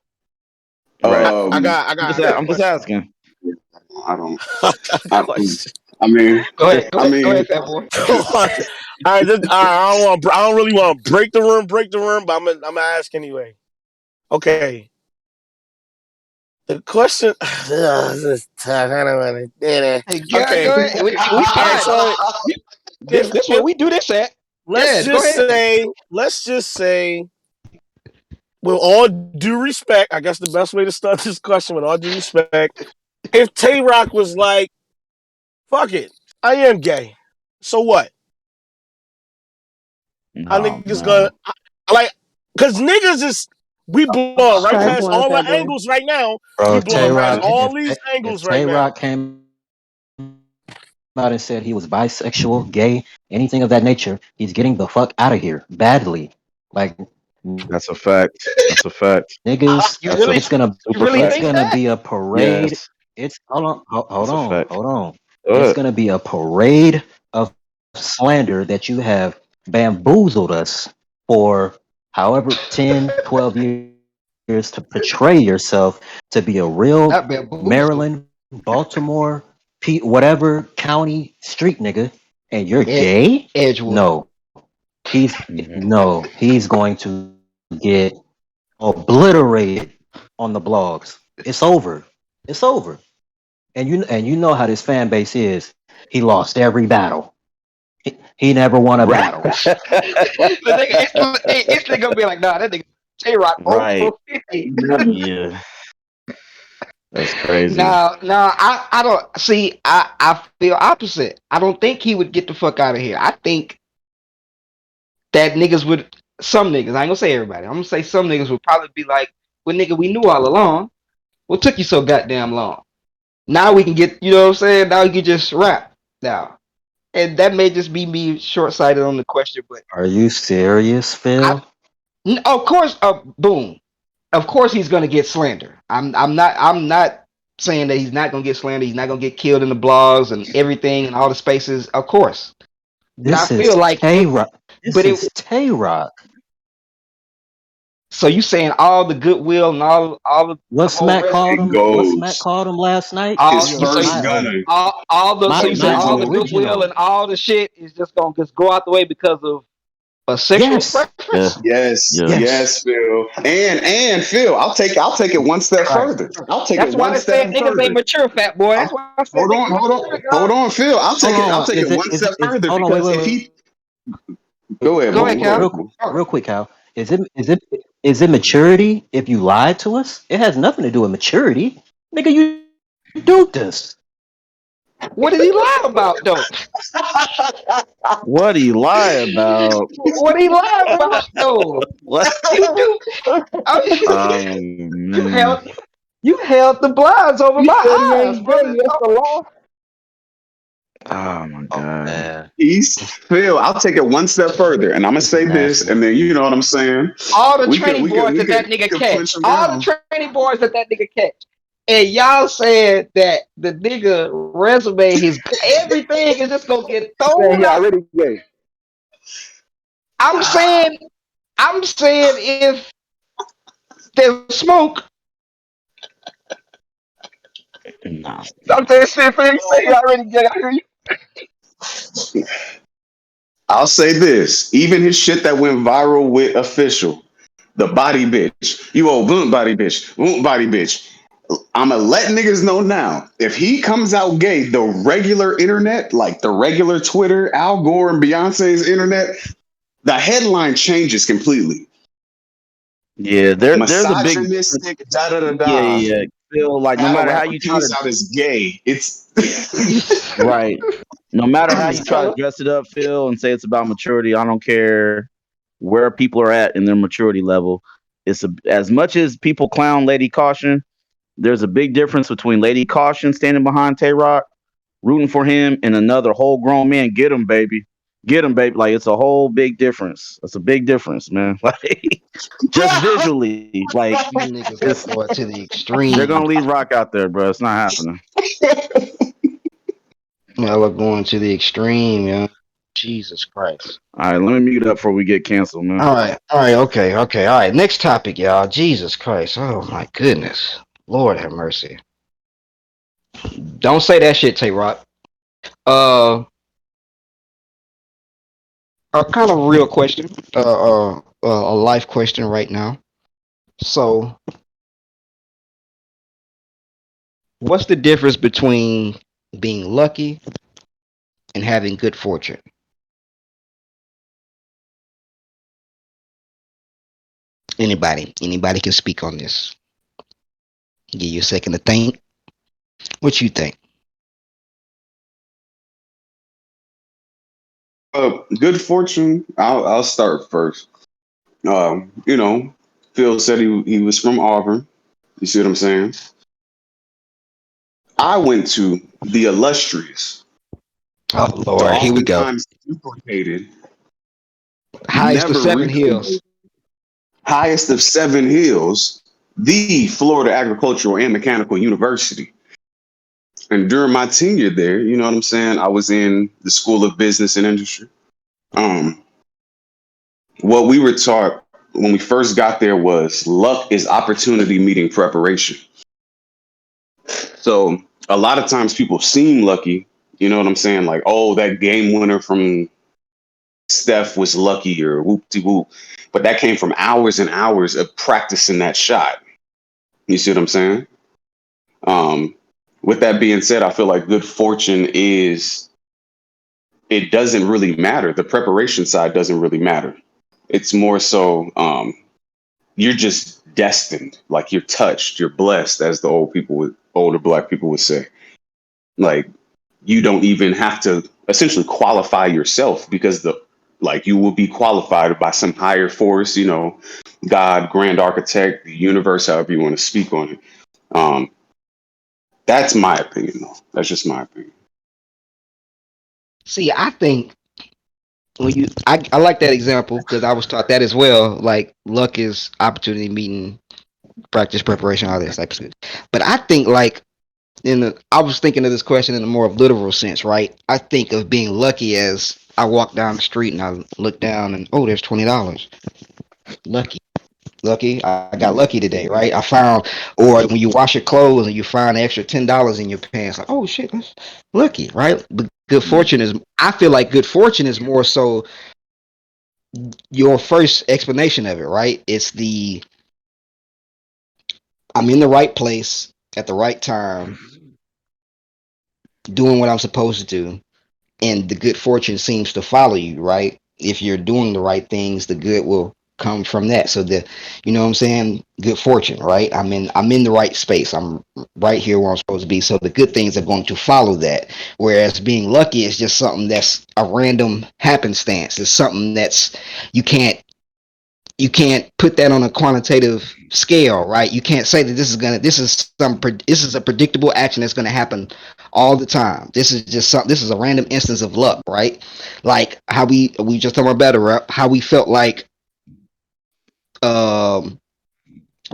Speaker 4: Right.
Speaker 6: I got a
Speaker 4: I'm just
Speaker 6: question.
Speaker 4: asking.
Speaker 3: I don't,
Speaker 6: I got a
Speaker 3: I,
Speaker 6: question.
Speaker 3: I mean, I
Speaker 1: Go
Speaker 3: mean,
Speaker 1: ahead, Fat Boy.
Speaker 6: I don't really want to break the room, but I'm gonna ask anyway. Okay. The question. This is tough. I don't want to.
Speaker 1: Hey,
Speaker 6: Okay.
Speaker 1: go ahead. We
Speaker 6: All right.
Speaker 1: started.
Speaker 6: So
Speaker 1: This
Speaker 6: if
Speaker 1: where we do this at. Yeah, go ahead.
Speaker 6: let's just say, with all due respect, I guess the best way to start this question, with all due respect, if Tay Rock was like, "Fuck it, I am gay," so what? I
Speaker 4: Oh
Speaker 6: niggas gonna
Speaker 4: man.
Speaker 6: I like, cause niggas is we blowing right
Speaker 2: Fat
Speaker 6: past
Speaker 2: boy,
Speaker 6: all the
Speaker 2: fat boy.
Speaker 6: angles right now.
Speaker 7: Bro,
Speaker 6: We
Speaker 7: if
Speaker 6: blowing
Speaker 7: Tay
Speaker 6: past
Speaker 7: Rock,
Speaker 6: all these
Speaker 7: if
Speaker 6: angles right
Speaker 7: Tay
Speaker 6: now.
Speaker 7: Rock came out and said he was bisexual, gay, anything of that nature, he's getting the fuck out of here badly. Like
Speaker 4: That's a fact. That's a fact.
Speaker 7: niggas,
Speaker 1: You
Speaker 4: That's a
Speaker 1: really,
Speaker 7: it's gonna
Speaker 1: you
Speaker 4: super
Speaker 1: really
Speaker 7: it's
Speaker 4: fact.
Speaker 1: think
Speaker 7: gonna
Speaker 1: that?
Speaker 7: be a parade.
Speaker 4: Yes,
Speaker 7: It's hold on,
Speaker 4: that's a fact.
Speaker 7: hold on.
Speaker 4: Go
Speaker 7: It's
Speaker 4: ahead.
Speaker 7: gonna be a parade of slander that you have bamboozled us for however 10, 12 years to portray yourself to be a real
Speaker 1: Not bamboozled.
Speaker 7: Maryland, Baltimore, whatever county street nigga, and you're
Speaker 1: Ed,
Speaker 7: gay?
Speaker 1: Edgewood.
Speaker 7: No, he's
Speaker 4: Hmm.
Speaker 7: no, he's going to get obliterated on the blogs. It's over. It's over. And you know how this fan base is. He lost every battle. He never won a
Speaker 4: Right.
Speaker 7: battle.
Speaker 1: The nigga, it's nigga gonna be like, nah, that nigga J Rock 0
Speaker 4: Right.
Speaker 1: for 50.
Speaker 4: Yeah. That's crazy.
Speaker 1: I don't see. I feel opposite. I don't think he would get the fuck out of here. I think that niggas would. Some niggas, I ain't gonna say everybody. I'm gonna say some niggas would probably be like, "Well, nigga, we knew all along. What took you so goddamn long? Now we can get, you know what I'm saying? Now you can just rap now." And that may just be me short sighted on the question, but
Speaker 7: Are you serious,
Speaker 1: I,
Speaker 7: Phil?
Speaker 1: of course, boom. Of course he's gonna get slander. I'm not saying that he's not gonna get slander. He's not gonna get killed in the blogs and everything and all the spaces. Of course, but I
Speaker 7: This
Speaker 1: feel
Speaker 7: is
Speaker 1: like
Speaker 7: Tay
Speaker 1: it.
Speaker 7: Rock.
Speaker 1: But
Speaker 7: This
Speaker 1: it.
Speaker 7: is Tay Rock.
Speaker 1: So you saying all the goodwill and all the
Speaker 7: What
Speaker 1: whole
Speaker 7: Smack
Speaker 1: rest,
Speaker 7: called
Speaker 3: it
Speaker 7: him? What Smack
Speaker 3: goes
Speaker 7: called him last night?
Speaker 3: his
Speaker 1: all you say
Speaker 3: first
Speaker 7: My
Speaker 3: gunner.
Speaker 1: all the so you say
Speaker 7: my
Speaker 1: all
Speaker 3: Jizzle.
Speaker 1: the goodwill and
Speaker 7: original.
Speaker 1: all the shit is just gonna just go out the way because of a sexual
Speaker 7: Yes.
Speaker 4: Yeah.
Speaker 1: preference?
Speaker 3: Yes,
Speaker 4: Yeah.
Speaker 7: Yes.
Speaker 3: yes, Phil. And Phil, I'll take it one step
Speaker 7: Right.
Speaker 3: further. I'll take it
Speaker 1: That's why
Speaker 3: one
Speaker 1: they
Speaker 3: step
Speaker 1: said niggas ain't
Speaker 3: further.
Speaker 1: mature, fat boy.
Speaker 3: I'm,
Speaker 1: That's why I said
Speaker 3: hold
Speaker 1: niggas
Speaker 3: on, hold on,
Speaker 1: mature,
Speaker 3: hold
Speaker 1: dog.
Speaker 3: on, Phil.
Speaker 7: Hold
Speaker 3: I'll
Speaker 7: on.
Speaker 3: take it one step
Speaker 7: Is
Speaker 3: further
Speaker 7: hold on,
Speaker 3: because if he go ahead,
Speaker 1: Go ahead,
Speaker 3: boom, go
Speaker 1: Cal.
Speaker 7: real
Speaker 3: ahead, boom.
Speaker 7: real quick, Hal. Is it maturity if you lied to us? It has nothing to do with maturity. Nigga, you do this.
Speaker 1: What did he lie about though?
Speaker 4: What he lie about?
Speaker 1: What did he lie about though?
Speaker 4: What?
Speaker 1: You do. I mean, you
Speaker 4: Man.
Speaker 1: held you held the blinds over
Speaker 6: He said he
Speaker 1: my eyes,
Speaker 6: ain't gay.
Speaker 1: brother.
Speaker 6: That's the law.
Speaker 4: Oh my
Speaker 7: Oh
Speaker 4: god.
Speaker 7: man.
Speaker 3: He's Phil. I'll take it one step further, and I'm gonna
Speaker 7: This is
Speaker 3: say this,
Speaker 7: nasty.
Speaker 3: and then you know what I'm saying.
Speaker 1: All the
Speaker 3: We could
Speaker 1: training
Speaker 3: we could
Speaker 1: boys
Speaker 3: we
Speaker 1: that
Speaker 3: could
Speaker 1: that
Speaker 3: we
Speaker 1: nigga
Speaker 3: could punch
Speaker 1: catch.
Speaker 3: him
Speaker 1: All the
Speaker 3: down.
Speaker 1: training boys that nigga catch. And y'all said that the nigga resume, his everything is just gonna get
Speaker 6: Saying
Speaker 1: thrown
Speaker 6: he
Speaker 1: out.
Speaker 6: already gay.
Speaker 1: I'm saying, I'm saying if there's smoke,
Speaker 4: Nah,
Speaker 1: Stop
Speaker 4: nah.
Speaker 1: saying shit for you say you already gay. I hear you.
Speaker 3: I'll say this: even his shit that went viral with official, the body bitch, you old blunt body bitch. I'ma let niggas know now. If he comes out gay, the regular internet, like the regular Twitter, Al Gore and Beyonce's internet, the headline changes completely.
Speaker 4: Yeah, there's a big difference.
Speaker 3: Misogynistic, da da da
Speaker 4: Yeah,
Speaker 3: da.
Speaker 4: yeah, yeah. Feel like no
Speaker 3: Battle
Speaker 4: matter how
Speaker 3: rapper
Speaker 4: you try
Speaker 3: comes
Speaker 4: to
Speaker 3: out as gay. It's
Speaker 4: right, no matter how you
Speaker 1: Right.
Speaker 4: try to dress it up, Phil, and say it's about maturity, I don't care where people are at in their maturity level. As much as people clown Lady Caution, there's a big difference between Lady Caution standing behind Tay Rock, rooting for him, and another whole grown man. Get him, baby. Like it's a whole big difference. It's a big difference, man. Like just visually, like
Speaker 1: You niggas are
Speaker 4: it's
Speaker 1: going to the
Speaker 4: they're
Speaker 1: extreme.
Speaker 4: gonna leave Rock out there, bro. It's not happening.
Speaker 1: Y'all are going to the extreme, yeah. Jesus Christ.
Speaker 4: All right, let me mute up before we get canceled, man.
Speaker 1: All right, okay, okay. All right, next topic, y'all. Jesus Christ. Oh my goodness. Lord have mercy. Don't say that shit, Tay Rock. Uh, a kind of real question. A life question right now. So, what's the difference between being lucky and having good fortune? Anybody can speak on this. Give you a second to think. What you think?
Speaker 3: good fortune. I'll start first. You know, Phil said he was from Auburn. You see what I'm saying? I went to the illustrious,
Speaker 1: Oh
Speaker 3: the
Speaker 1: Lord, here we go.
Speaker 3: oftentimes duplicated,
Speaker 1: Highest of
Speaker 3: never
Speaker 1: seven
Speaker 3: recreated,
Speaker 1: hills.
Speaker 3: highest of seven hills, the Florida Agricultural and Mechanical University. And during my tenure there, you know what I'm saying? I was in the School of Business and Industry. Um, what we were taught when we first got there was luck is opportunity meeting preparation. So a lot of times people seem lucky, you know what I'm saying? Like, oh, that game winner from Steph was lucky or whoop de whoop. But that came from hours and hours of practicing that shot. You see what I'm saying? Um, with that being said, I feel like good fortune is, it doesn't really matter. The preparation side doesn't really matter. It's more so you're just destined, like you're touched, you're blessed, as the older black people would say. Like you don't even have to essentially qualify yourself because the like you will be qualified by some higher force, you know, God, grand architect, the universe, however you want to speak on it. Um, that's my opinion, though. That's just my opinion.
Speaker 1: See, I think I like that example because I was taught that as well. Like luck is opportunity meeting practice preparation, all this type of shit. But I think like I was thinking of this question in a more literal sense, right? I think of being lucky as I walk down the street and I look down and oh, there's $20. Lucky. Lucky, I got lucky today, right? I found, or when you wash your clothes and you find an extra $10 in your pants, like, oh shit, that's lucky, right? But good fortune is, I feel like good fortune is more so your first explanation of it, right? It's I'm in the right place at the right time, doing what I'm supposed to do, and the good fortune seems to follow you, right? If you're doing the right things, the good will come from that. So you know what I'm saying? Good fortune, right? I'm in the right space. I'm right here where I'm supposed to be. So the good things are going to follow that. Whereas being lucky is just something that's a random happenstance. It's something that's you can't you can't put that on a quantitative scale, right? You can't say that this is a predictable action that's gonna happen all the time. This is a random instance of luck, right? Like how we just talking about better rep, how we felt like um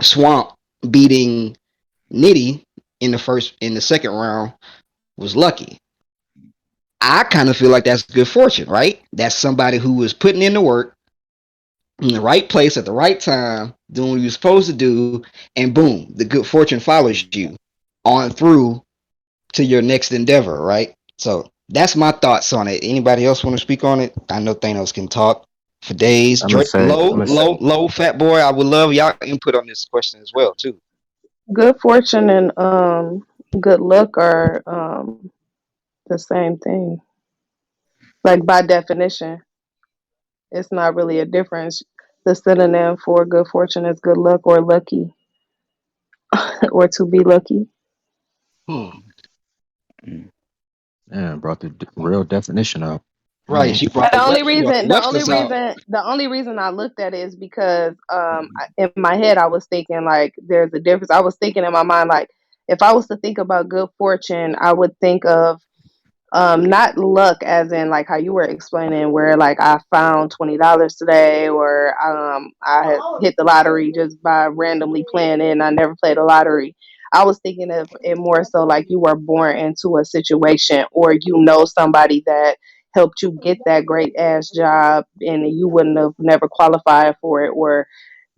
Speaker 1: Swamp beating Nitty in the second round was lucky. I kind of feel like that's good fortune, right? That's somebody who was putting in the work in the right place at the right time, doing what you're supposed to do, and boom, the good fortune follows you on through. to your next endeavor, right? So that's my thoughts on it. Anybody else want to speak on it? I know Thanos can talk for days.
Speaker 7: I'm gonna
Speaker 1: Drake,
Speaker 7: say, I'm gonna say,
Speaker 1: Fat Boy. I would love y'all input on this question as well too.
Speaker 2: Good fortune and good luck are the same thing. Like by definition, it's not really a difference. The synonym for good fortune is good luck or lucky or to be lucky.
Speaker 1: Hmm.
Speaker 4: Mm.
Speaker 7: yeah, brought the real definition up.
Speaker 1: Right, she
Speaker 2: And
Speaker 1: brought the
Speaker 2: the only
Speaker 1: she brought the
Speaker 2: reason, the only
Speaker 1: Webster's out.
Speaker 2: reason, the only reason I looked at it is because in my head I was thinking like there's a difference. I was thinking in my mind like if I was to think about good fortune, I would think of not luck as in like how you were explaining where like I found $20 today or I had hit the lottery just by randomly playing it and I never played a lottery. I was thinking of it more so like you were born into a situation or you know somebody that helped you get that great ass job and you wouldn't have never qualified for it or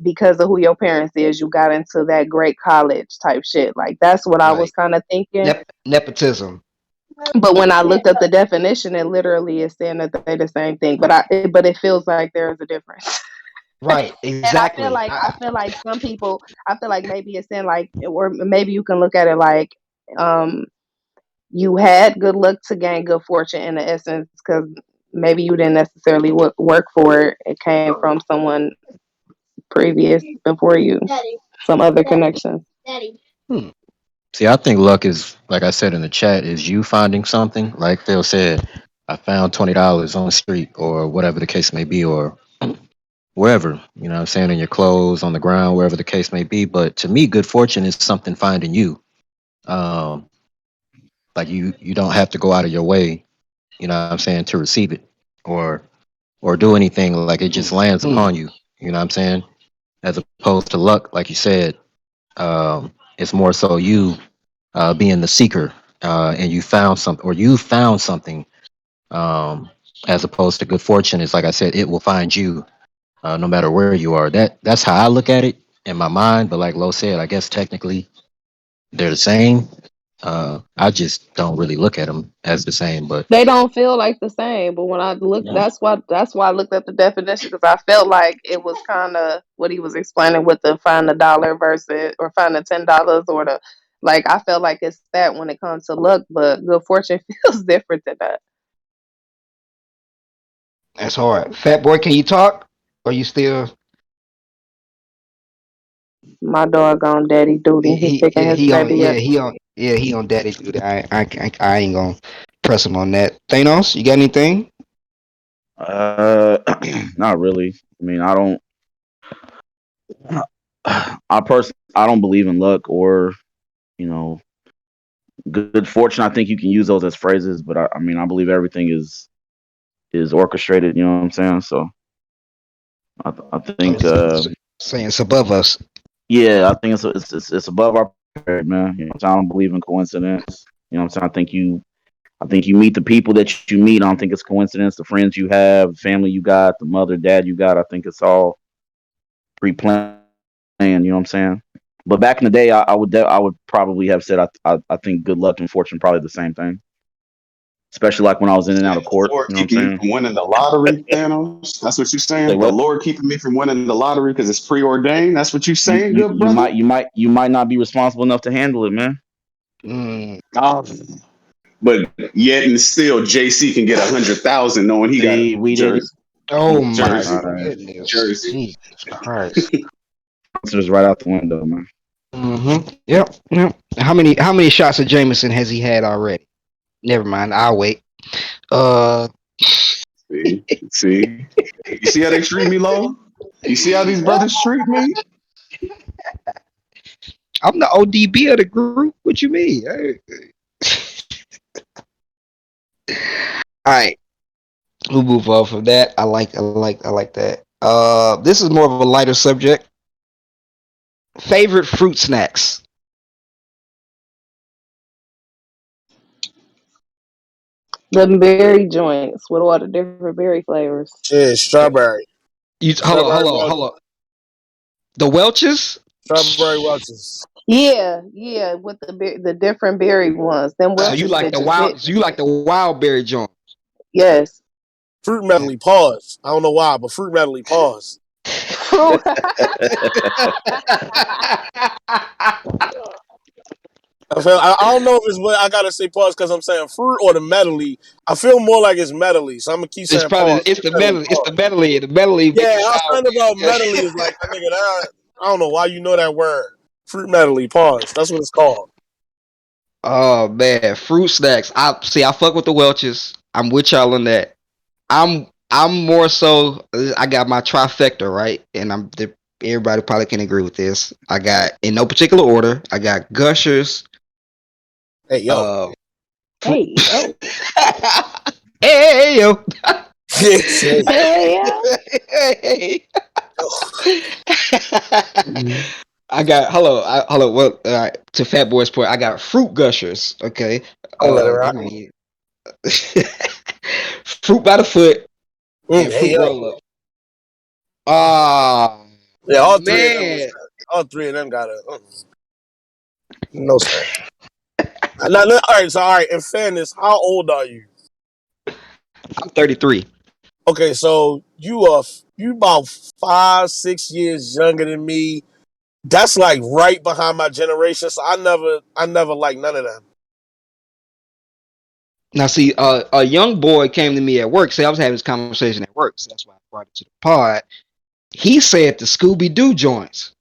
Speaker 2: because of who your parents is you got into that great college type shit. Like that's what I was
Speaker 1: Right,
Speaker 2: kind of thinking.
Speaker 1: nepotism.
Speaker 2: But when I looked up the definition, it literally is saying that they're the same thing. But it feels like there is a difference.
Speaker 1: Right,
Speaker 2: And
Speaker 1: exactly.
Speaker 2: I feel like some people, I feel like maybe it's saying like, or maybe you can look at it like, um, you had good luck to gain good fortune in the essence because maybe you didn't necessarily work for it. It came from someone previous before you, some other connection.
Speaker 1: Hmm.
Speaker 7: See, I think luck is, like I said in the chat, is you finding something. Like Phil said, I found $20 on the street or whatever the case may be, or wherever, you know what I'm saying, in your clothes, on the ground, wherever the case may be. But to me, good fortune is something finding you. Um, like you don't have to go out of your way, you know what I'm saying, to receive it or do anything. Like it just lands
Speaker 1: Hmm.
Speaker 7: upon you, you know what I'm saying? As opposed to luck, like you said, it's more so you being the seeker, and you found something, um, as opposed to good fortune is like I said, it will find you, no matter where you are. That's how I look at it in my mind. But like Lo said, I guess technically they're the same. I just don't really look at them as the same. But
Speaker 2: They don't feel like the same, but when I look,
Speaker 7: yeah,
Speaker 2: that's why I looked at the definition because I felt like it was kind of what he was explaining with the find the dollar versus or find the $10 or the like. I felt like it's that when it comes to luck, but good fortune feels different than that.
Speaker 1: That's hard. Fat Boy, can you talk? Or you still
Speaker 2: My doggone daddy duty, he picking his baby up.
Speaker 1: he on daddy duty. I ain't gonna press him on that. Thanos, you got anything?
Speaker 4: Uh, not really. I mean, I don't. I don't believe in luck or you know good fortune. I think you can use those as phrases, but I mean, I believe everything is orchestrated. You know what I'm saying? So I
Speaker 1: Oh,
Speaker 4: think,
Speaker 1: saying it's above us.
Speaker 4: yeah, I think it's above our pay, man. You know, what I'm saying? I don't believe in coincidence. You know what I'm saying? I think you meet the people that you meet. I don't think it's coincidence. The friends you have, family you got, the mother, dad you got. I think it's all pre-planned. You know what I'm saying? But back in the day, I would probably have said I think good luck and fortune probably the same thing. Especially like when I was in and out
Speaker 3: Saying
Speaker 4: of
Speaker 3: the
Speaker 4: court.
Speaker 3: Lord
Speaker 4: You know what I'm
Speaker 3: keeping me
Speaker 4: saying?
Speaker 3: from winning the lottery, Thanos. That's what you're
Speaker 4: Say
Speaker 3: saying. The
Speaker 4: what?
Speaker 3: Lord keeping me from winning the lottery because it's preordained. That's what you're saying, good brother.
Speaker 4: You might not be responsible enough to handle it, man.
Speaker 1: Mm,
Speaker 3: Oh, but yet and still, JC can get 100,000 knowing he got
Speaker 4: See, we didn't.
Speaker 3: Jersey,
Speaker 1: oh my
Speaker 4: All
Speaker 3: Jersey,
Speaker 4: right,
Speaker 1: goodness.
Speaker 3: Jersey.
Speaker 1: Jesus Christ.
Speaker 4: answers right out the window, man.
Speaker 1: Yep. Yep. How many shots of Jameson has he had already? Never mind. I'll wait. Uh
Speaker 3: See, you see how they treat me, low. You see how these brothers treat me.
Speaker 1: I'm the ODB of the group. What you mean? All right. We'll move on from that. I like that. This is more of a lighter subject. Favorite fruit snacks.
Speaker 2: The berry joints with all the different berry flavors.
Speaker 6: Shit, strawberry,
Speaker 1: Hold on,
Speaker 6: strawberry milk.
Speaker 1: hold on. The Welch's?
Speaker 6: Strawberry Welch's.
Speaker 2: Yeah, with the different berry ones. Them
Speaker 1: So you
Speaker 2: Welch's
Speaker 1: like the
Speaker 2: bitches hit.
Speaker 1: wild? So you like the wild berry joint?
Speaker 2: Yes.
Speaker 6: Fruit medley, pause. I don't know why, but fruit medley, pause.
Speaker 2: Fruit.
Speaker 6: I don't know if it's what I gotta say pause because I'm saying fruit or the medley. I feel more like it's medley, so I'm gonna keep
Speaker 1: It's
Speaker 6: saying
Speaker 1: probably
Speaker 6: pause. Fruit medley,
Speaker 1: it's the
Speaker 6: pause.
Speaker 1: medley. The medley
Speaker 6: Yeah,
Speaker 1: make it
Speaker 6: I
Speaker 1: sound
Speaker 6: find about
Speaker 1: good.
Speaker 6: medley is like that nigga. I don't know why you know that word. Fruit medley, pause. That's what it's called.
Speaker 1: Oh man, fruit snacks. I see. I fuck with the Welch's. I'm with y'all on that. I'm more so. I got my trifecta right, and everybody probably can agree with this. I got in no particular order. I got Gushers.
Speaker 6: Hey yo,
Speaker 1: Uh, fru-
Speaker 2: Hey yo.
Speaker 1: hey yo.
Speaker 6: hey
Speaker 2: Hey yo.
Speaker 1: Hey.
Speaker 6: yo.
Speaker 1: I got hello. Well, to Fat Boy's point, I got fruit gushers. Okay,
Speaker 6: I let it
Speaker 1: they
Speaker 6: rock.
Speaker 1: gonna eat fruit by the foot and
Speaker 6: Hey
Speaker 1: fruit
Speaker 6: yo.
Speaker 1: roll up. Ah
Speaker 6: Yeah, all three of them was
Speaker 1: man,
Speaker 6: all three of them got a no sir. Now, all right, so all right. In fairness, how old are you?
Speaker 1: I'm 33.
Speaker 6: Okay, so you about 5, 6 years younger than me. That's like right behind my generation. So I never liked none of them.
Speaker 1: Now see, a young boy came to me at work. See, I was having this conversation at work, so that's why I brought it to the pod. He said the Scooby Doo joints.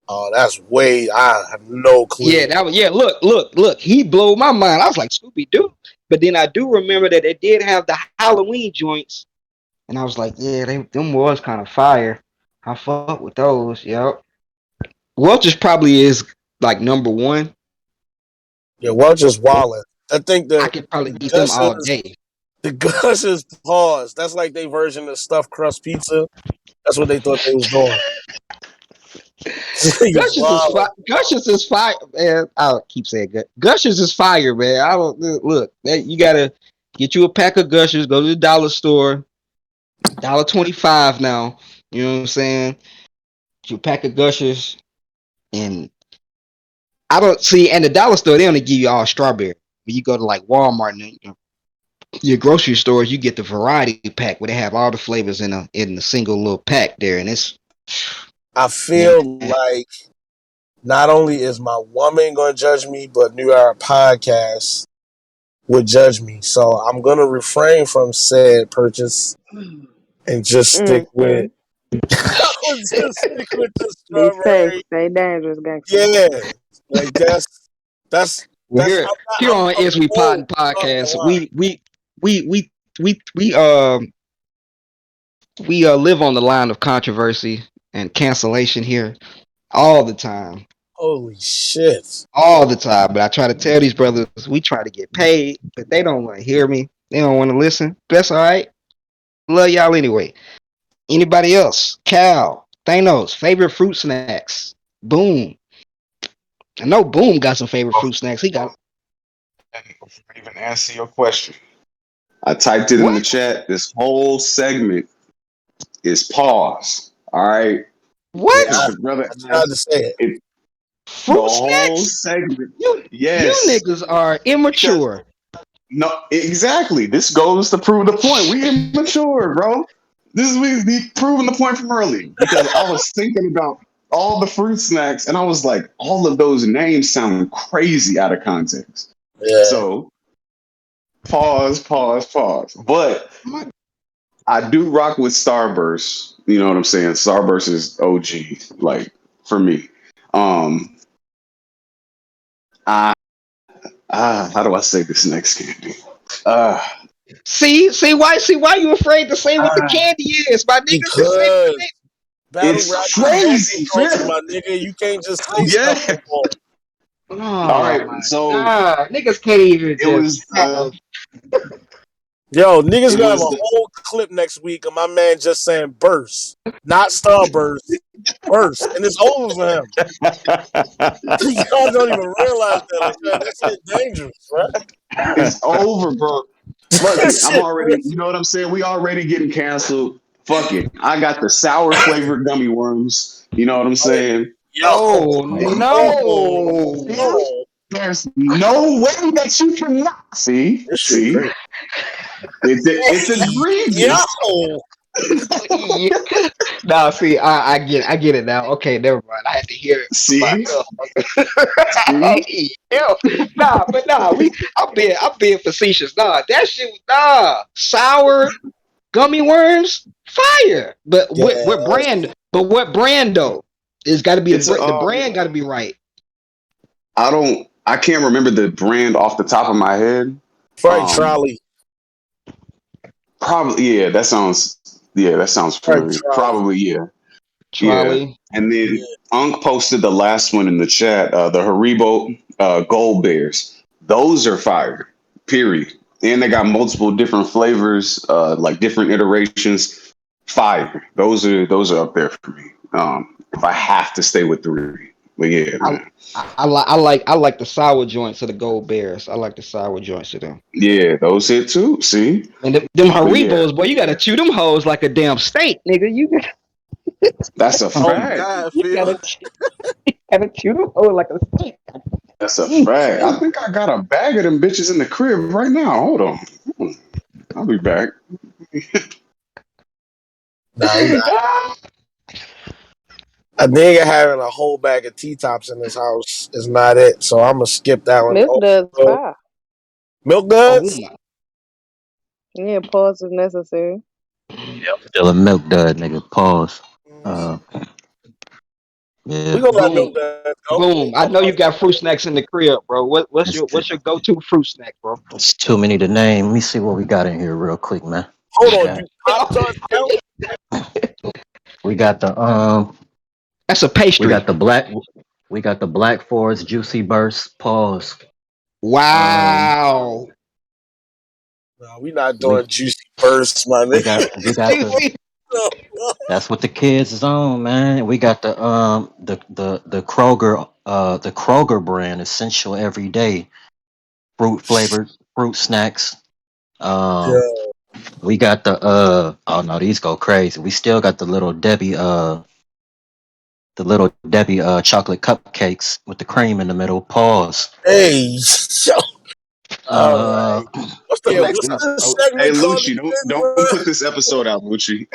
Speaker 6: Oh, that's way. I have no
Speaker 1: Yeah,
Speaker 6: clue.
Speaker 1: that was yeah. Look. He blew my mind. I was like Scooby Doo, but then I do remember that they did have the Halloween joints, and I was like, yeah, them was kind of fire. I fuck with those. Yep. Welch's probably is like number one.
Speaker 6: Yeah, well, just wildin'. I think
Speaker 1: I
Speaker 6: the
Speaker 1: could probably
Speaker 6: the
Speaker 1: eat them all
Speaker 6: gushers
Speaker 1: day.
Speaker 6: the gushers pause. That's like their version of stuffed crust pizza. That's what they thought they was doing. Niggas wildin'.
Speaker 1: Gushers is fire, man. I'll keep saying good. Gushers is fire, man. I don't look. That you gotta get you a pack of Gushers. Go to the dollar store. $1.25 now. You know what I'm saying? Get you a pack of Gushers, and I don't see. And the dollar store, they only give you all strawberry. When you go to like Walmart and your grocery stores, you get the variety pack where they have all the flavors in a single little pack there, and it's
Speaker 6: I
Speaker 1: man.
Speaker 6: feel like not only is my woman gonna judge me, but New York podcast would judge me. So I'm gonna refrain from said purchase and just stick with.
Speaker 2: Mm-hmm.
Speaker 6: I would just stick with the
Speaker 2: Be safe.
Speaker 6: strawberry.
Speaker 2: Stay dangerous, gangster.
Speaker 6: Yeah, like that's
Speaker 1: Well,
Speaker 6: that's.
Speaker 1: here on
Speaker 6: I'm
Speaker 1: Is We
Speaker 6: bold
Speaker 1: Poddin
Speaker 6: crossing the
Speaker 1: podcast,
Speaker 6: line.
Speaker 1: we live on the line of controversy and cancellation here all the time,
Speaker 6: Holy shit!
Speaker 1: all the time. But I try to tell these brothers we try to get paid, but they don't want to hear me. They don't want to listen. That's all right. Love y'all anyway. Anybody else? Cal, Thanos, favorite fruit snacks. Boom. I know Boom got some favorite fruit snacks. He got
Speaker 3: Before I even answer your question, I typed it in the
Speaker 1: what?
Speaker 3: chat. This whole segment is pause. All right,
Speaker 6: Yeah,
Speaker 3: because
Speaker 1: What?
Speaker 3: the brother
Speaker 6: I tried to
Speaker 3: asked
Speaker 6: say it.
Speaker 3: it. The
Speaker 1: Fruit
Speaker 3: whole
Speaker 1: snacks?
Speaker 3: segment,
Speaker 1: You
Speaker 3: yes,
Speaker 1: niggas are
Speaker 3: because
Speaker 1: immature.
Speaker 3: no, exactly. This goes to prove the point. We immature, bro. This is we proving the point from earlier because I was thinking about all the fruit snacks and I was like, all of those names sound crazy out of context.
Speaker 6: Yeah,
Speaker 3: So pause. But
Speaker 1: My
Speaker 3: I do rock with Starburst. You know what I'm saying? Starburst is OG, like for me. Um, I, how do I say this next candy? Uh,
Speaker 1: see why you afraid to say what the candy is, my nigga? Just say what
Speaker 6: because battle
Speaker 3: it's
Speaker 6: rap is
Speaker 3: crazy,
Speaker 6: culture,
Speaker 3: fam.
Speaker 6: my nigga. You can't just say stuff
Speaker 3: Yeah.
Speaker 6: no more.
Speaker 3: All
Speaker 1: Oh
Speaker 3: right.
Speaker 1: my
Speaker 3: So
Speaker 1: god, niggas can't even
Speaker 3: it
Speaker 1: just
Speaker 3: was
Speaker 1: have.
Speaker 6: Yo, niggas
Speaker 3: it
Speaker 6: gonna have
Speaker 3: was
Speaker 6: a whole clip next week of my man just saying burst, not starburst, burst, and it's over for him. Y'all don't even realize that. Like, man, that shit dangerous, right?
Speaker 3: it's over, bro. Fuck
Speaker 6: That
Speaker 3: it. I'm
Speaker 6: shit
Speaker 3: already,
Speaker 6: risky.
Speaker 3: you know what I'm saying? We already getting canceled. Fuck it. I got the sour flavored gummy worms. You know what I'm saying?
Speaker 6: Yo,
Speaker 1: Oh
Speaker 6: oh,
Speaker 1: no!
Speaker 6: oh,
Speaker 3: There's no way that you cannot.
Speaker 6: this shit
Speaker 3: See,
Speaker 6: crazy.
Speaker 3: it's
Speaker 6: Hey, yo,
Speaker 3: egregious.
Speaker 1: Yeah. Nah, see, I get it now. Okay, never mind. I had to hear it for
Speaker 3: See,
Speaker 1: myself.
Speaker 3: see,
Speaker 1: Hey, yo. I'm being facetious. Nah, that shit, sour gummy worms, fire. But what
Speaker 6: yeah,
Speaker 1: brand? But what brand though? It's got to be
Speaker 3: it's a
Speaker 1: the brand got to be right.
Speaker 3: I can't remember the brand off the top of my head.
Speaker 6: Frank
Speaker 3: Um,
Speaker 6: Trolley,
Speaker 3: Probably, yeah, that sounds
Speaker 6: Frank
Speaker 3: familiar.
Speaker 6: Trolley.
Speaker 3: Probably, yeah, yeah.
Speaker 1: Trolley.
Speaker 3: And then
Speaker 6: Yeah,
Speaker 3: Unc posted the last one in the chat, the Haribo Gold Bears. Those are fire, period. And they got multiple different flavors, like different iterations. Fire. Those are up there for me. If I have to stay with three, but yeah,
Speaker 1: I,
Speaker 3: man,
Speaker 1: I like the sour joints of the Gold Bears. I like the sour joints of them.
Speaker 3: yeah, those hit too. See,
Speaker 1: And them
Speaker 3: but yeah,
Speaker 1: Haribos, boy, you gotta chew them hoes like a damn steak, nigga.
Speaker 3: that's a
Speaker 6: oh
Speaker 3: fact.
Speaker 6: God,
Speaker 1: You
Speaker 6: Phil.
Speaker 1: gotta chew them hoes like a steak.
Speaker 3: That's a
Speaker 1: Mm.
Speaker 3: fact. I think I got a bag of them bitches in the crib right now. Hold on. I'll be back.
Speaker 6: Nah, a nigga having a whole bag of T tops in his house is not it. So I'm gonna skip that one.
Speaker 2: Milk duds
Speaker 6: Oh,
Speaker 2: fire.
Speaker 6: Milk
Speaker 1: Oh
Speaker 6: duds.
Speaker 1: my.
Speaker 2: Yeah, pause if necessary.
Speaker 7: Still a milk dud, nigga. Pause.
Speaker 6: Mhm.
Speaker 7: Uh, yeah.
Speaker 6: We gonna let
Speaker 1: Boom.
Speaker 6: milk duds go. We
Speaker 1: Boom.
Speaker 6: ain't
Speaker 1: I
Speaker 6: talking
Speaker 1: know you
Speaker 6: about
Speaker 1: got fruit snacks in the crib, bro.
Speaker 7: It's,
Speaker 1: What's your go to fruit snack, bro?
Speaker 7: it's too many to name. Let me see what we got in here real quick, man.
Speaker 6: hold
Speaker 7: We
Speaker 6: on.
Speaker 7: got
Speaker 6: Do Pop Tarts count?
Speaker 7: we got the
Speaker 1: That's a
Speaker 7: we got
Speaker 1: pastry.
Speaker 7: the Black Forest Juicy Burst. Pause. Um
Speaker 1: Wow.
Speaker 6: No, we not
Speaker 7: we
Speaker 6: doing juicy bursts, my
Speaker 7: we got the
Speaker 1: Juicy.
Speaker 7: that's what the kids is on, man. We got the Kroger brand essential everyday fruit flavored fruit snacks. Um
Speaker 6: Yeah.
Speaker 7: we got the oh no, these go crazy. We still got the little Debbie chocolate cupcakes with the cream in the middle. Pause.
Speaker 6: Hey, yo. All
Speaker 7: Uh
Speaker 6: right. What's the
Speaker 1: Yeah,
Speaker 6: next?
Speaker 1: we,
Speaker 6: What's this
Speaker 1: oh,
Speaker 3: Hey
Speaker 6: segment called
Speaker 3: Lucci,
Speaker 6: again,
Speaker 3: don't
Speaker 6: bro?
Speaker 3: put this episode out, Lucci.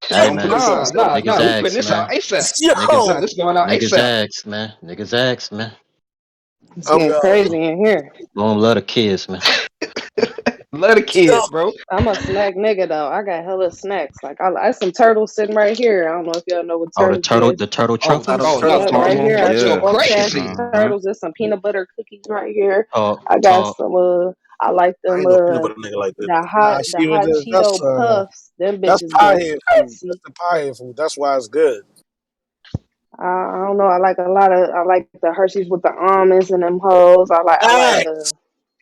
Speaker 7: hey
Speaker 3: Don't put
Speaker 7: man.
Speaker 3: this episode out.
Speaker 7: Niggas
Speaker 1: we putting
Speaker 7: ask,
Speaker 1: this out
Speaker 7: man.
Speaker 1: ASAP.
Speaker 7: Niggas
Speaker 1: Nah,
Speaker 6: Yo,
Speaker 1: this going out
Speaker 7: niggas
Speaker 1: ASAP.
Speaker 7: ask, man. Niggas ask, man.
Speaker 2: It's
Speaker 6: I'm
Speaker 2: getting
Speaker 6: done.
Speaker 2: crazy in here.
Speaker 7: Boom, love the kids, man.
Speaker 1: Love the
Speaker 6: Yo,
Speaker 1: kids, bro.
Speaker 2: I'm a snack nigga though. I got hella snacks. Like I some turtles sitting right here. I don't know if y'all know what
Speaker 7: Oh, the
Speaker 2: turtles
Speaker 7: turtle
Speaker 2: is.
Speaker 7: the turtle
Speaker 1: Oh,
Speaker 6: turtle,
Speaker 7: truffles?
Speaker 1: oh
Speaker 6: turtle
Speaker 1: no,
Speaker 2: Yep, right
Speaker 6: truffle.
Speaker 2: here. I
Speaker 1: turtles
Speaker 2: got
Speaker 1: go
Speaker 4: Yeah.
Speaker 2: both bags
Speaker 1: crazy.
Speaker 2: of
Speaker 4: Uh-huh.
Speaker 2: turtles. There's some peanut butter cookies right here.
Speaker 7: Talk,
Speaker 2: I got
Speaker 7: talk.
Speaker 2: some I like
Speaker 6: I
Speaker 2: them
Speaker 6: ain't no peanut butter nigga like that. Nah,
Speaker 2: the
Speaker 6: see what
Speaker 2: hot
Speaker 6: this?
Speaker 2: Cheeto puffs. Them
Speaker 6: That's
Speaker 2: bitches
Speaker 6: pie
Speaker 2: go
Speaker 6: head food. That's
Speaker 2: crazy.
Speaker 6: the pie head food. That's why it's good.
Speaker 2: I don't know. I like the Hershey's with the almonds and them hoes.
Speaker 6: Facts.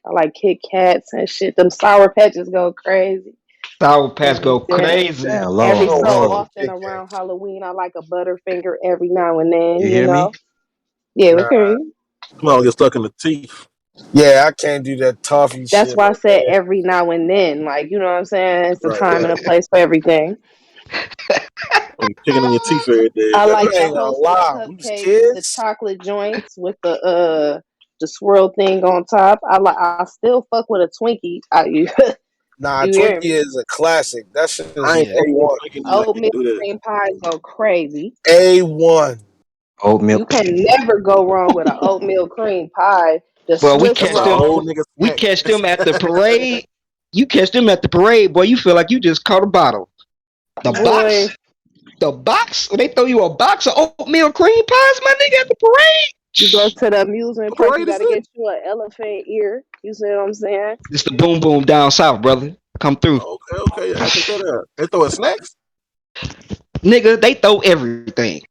Speaker 2: I like Kit Kats and shit. Them sour patches go crazy.
Speaker 1: Sour Patch
Speaker 2: And
Speaker 1: go
Speaker 2: then
Speaker 1: crazy.
Speaker 7: Damn,
Speaker 2: every
Speaker 7: Lord,
Speaker 6: Oh,
Speaker 2: so
Speaker 6: fuck
Speaker 7: Lord.
Speaker 6: with
Speaker 2: often
Speaker 6: Kit Kat.
Speaker 2: around Halloween, I like a Butterfinger every now and then,
Speaker 5: You
Speaker 2: you
Speaker 5: hear me?
Speaker 2: know. Yeah, we
Speaker 6: Nah,
Speaker 2: can hear you.
Speaker 6: come on, get stuck in the teeth. Yeah, I can't do that toffee
Speaker 2: That's
Speaker 6: shit,
Speaker 2: why I said
Speaker 6: man.
Speaker 2: every now and then. Like, you know what I'm saying? It's a
Speaker 6: Right,
Speaker 2: time and
Speaker 6: right.
Speaker 2: a place for everything.
Speaker 6: You picking in your teeth every day.
Speaker 2: I
Speaker 6: Man,
Speaker 2: like
Speaker 6: I
Speaker 2: the
Speaker 6: ain't gonna
Speaker 2: hostess
Speaker 6: lie. We was
Speaker 2: cupcakes, the
Speaker 6: kids.
Speaker 2: chocolate joints with the swirl thing on top. I still fuck with a Twinkie.
Speaker 6: Nah,
Speaker 2: You hear
Speaker 6: Twinkie
Speaker 2: me?
Speaker 6: is a classic. That shit
Speaker 5: I
Speaker 6: is
Speaker 5: ain't
Speaker 1: Yeah.
Speaker 5: fucking with
Speaker 6: A1.
Speaker 5: Twinkie now. You
Speaker 2: Oatmeal
Speaker 5: can do that.
Speaker 2: cream pies go crazy.
Speaker 6: A1.
Speaker 7: Oatmeal.
Speaker 2: You can never go wrong with an oatmeal cream pie. The
Speaker 1: Well,
Speaker 2: Swiss
Speaker 5: That's a whole
Speaker 2: roll,
Speaker 5: nigga
Speaker 1: we
Speaker 5: snack.
Speaker 1: catch them at the parade. You catch them at the parade, boy. You feel like you just caught a bottle. The
Speaker 2: boy.
Speaker 1: box, the box. When they throw you a box of oatmeal cream pies, my nigga, at the
Speaker 2: You go
Speaker 1: parade.
Speaker 2: to the amusement
Speaker 5: What
Speaker 2: park, you
Speaker 5: parade is
Speaker 2: got to
Speaker 5: this?
Speaker 2: get you an elephant ear. You see what I'm saying?
Speaker 1: It's the boom boom down south, brother. Come through,
Speaker 5: Oh, okay, okay. I gotta check that out. They throwing snacks?
Speaker 1: nigga. They throw everything.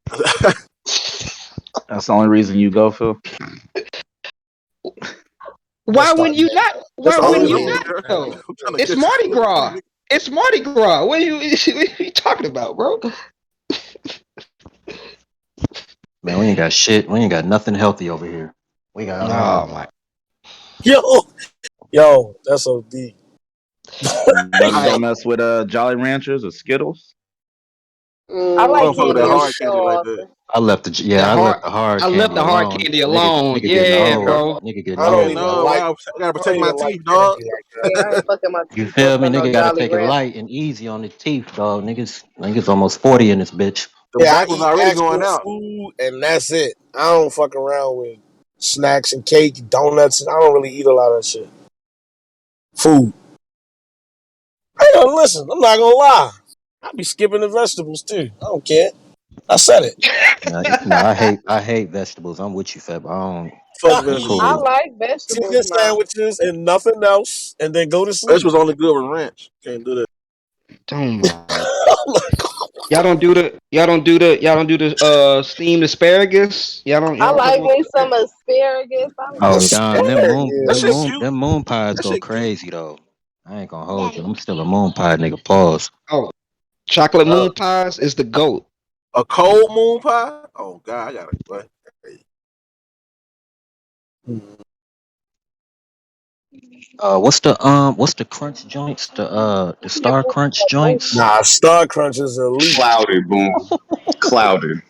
Speaker 4: That's the only reason you go, Phil.
Speaker 6: Let's
Speaker 1: Why
Speaker 6: stop
Speaker 1: wouldn't you
Speaker 6: that.
Speaker 1: not?
Speaker 6: Let's
Speaker 1: Why
Speaker 5: The
Speaker 6: stop
Speaker 5: only
Speaker 1: wouldn't
Speaker 5: reason
Speaker 1: you
Speaker 5: I'm
Speaker 6: being
Speaker 1: not
Speaker 5: there,
Speaker 6: ignorant.
Speaker 1: though?
Speaker 5: I'm trying to
Speaker 1: It's
Speaker 5: catch
Speaker 1: Mardi
Speaker 5: up.
Speaker 1: Gras. It's Mardi Gras. What are you talking about, bro?
Speaker 7: Man, we ain't got shit. We ain't got nothing healthy over here. We got
Speaker 1: Oh my!
Speaker 6: Yo, yo, that's OD.
Speaker 4: Don't
Speaker 1: I
Speaker 4: don't mess with Jolly Ranchers or Skittles.
Speaker 2: I
Speaker 5: I
Speaker 2: like
Speaker 5: don't fuck with that
Speaker 2: candy a
Speaker 6: Mm,
Speaker 5: hard
Speaker 2: little
Speaker 5: candy like that.
Speaker 2: often.
Speaker 7: I left
Speaker 1: That
Speaker 7: I
Speaker 1: hard.
Speaker 7: left the hard
Speaker 1: I left
Speaker 7: candy
Speaker 1: the hard
Speaker 7: alone.
Speaker 1: candy alone.
Speaker 7: Nigga getting
Speaker 1: Yeah,
Speaker 7: old.
Speaker 1: bro.
Speaker 7: Nigga getting
Speaker 6: I
Speaker 5: Yeah,
Speaker 6: don't
Speaker 7: old,
Speaker 6: even
Speaker 5: no,
Speaker 7: dog.
Speaker 6: like.
Speaker 5: I gotta
Speaker 6: I don't
Speaker 5: protect my
Speaker 6: even like
Speaker 5: teeth, dog.
Speaker 6: candy like that.
Speaker 2: Yeah, I ain't fucking my
Speaker 7: You
Speaker 2: teeth up
Speaker 7: feel me?
Speaker 2: for no
Speaker 7: Nigga gotta
Speaker 2: Jolly
Speaker 7: take it
Speaker 2: Rancher.
Speaker 7: light and easy on the teeth, dog. Niggas almost 40 in this bitch.
Speaker 5: The
Speaker 6: Yeah, I
Speaker 5: back was
Speaker 6: eat
Speaker 5: already going
Speaker 6: actual
Speaker 5: out.
Speaker 6: food, and that's it. I don't fuck around with snacks and cake, donuts. I don't really eat a lot of shit. Food. Hey, yo, listen, I'm not gonna lie. I be skipping the vegetables too. I don't care. I said it.
Speaker 7: No, I hate vegetables. I'm with you, Fab. I don't.
Speaker 5: Fuck
Speaker 7: I'm
Speaker 2: I
Speaker 5: vegetables.
Speaker 7: cool.
Speaker 2: like vegetables
Speaker 6: Chicken
Speaker 2: now.
Speaker 6: sandwiches and nothing else, and then go to sleep.
Speaker 5: Vegetables only good with ranch. Can't do that.
Speaker 1: Oh my.
Speaker 6: I'm like,
Speaker 1: Y'all don't do the steamed asparagus.
Speaker 2: I
Speaker 1: Y'all fuck
Speaker 2: like
Speaker 1: with
Speaker 2: me some
Speaker 1: that.
Speaker 2: asparagus. I
Speaker 7: Oh,
Speaker 2: like
Speaker 7: Don,
Speaker 5: That shit
Speaker 6: asparagus.
Speaker 5: cute.
Speaker 7: them moon pies
Speaker 5: That
Speaker 7: go
Speaker 5: shit cute.
Speaker 7: crazy though. I ain't gonna hold you. I'm still a moon pie nigga. Pause.
Speaker 1: Oh, chocolate
Speaker 5: Uh,
Speaker 1: moon pies is the goat.
Speaker 5: a cold moon pie. Oh God, I gotta. What? Hey.
Speaker 7: What's the crunch joints? The Star Crunch joints.
Speaker 6: Nah, Star Crunch is elite.
Speaker 3: Clouded, boom. Clouded.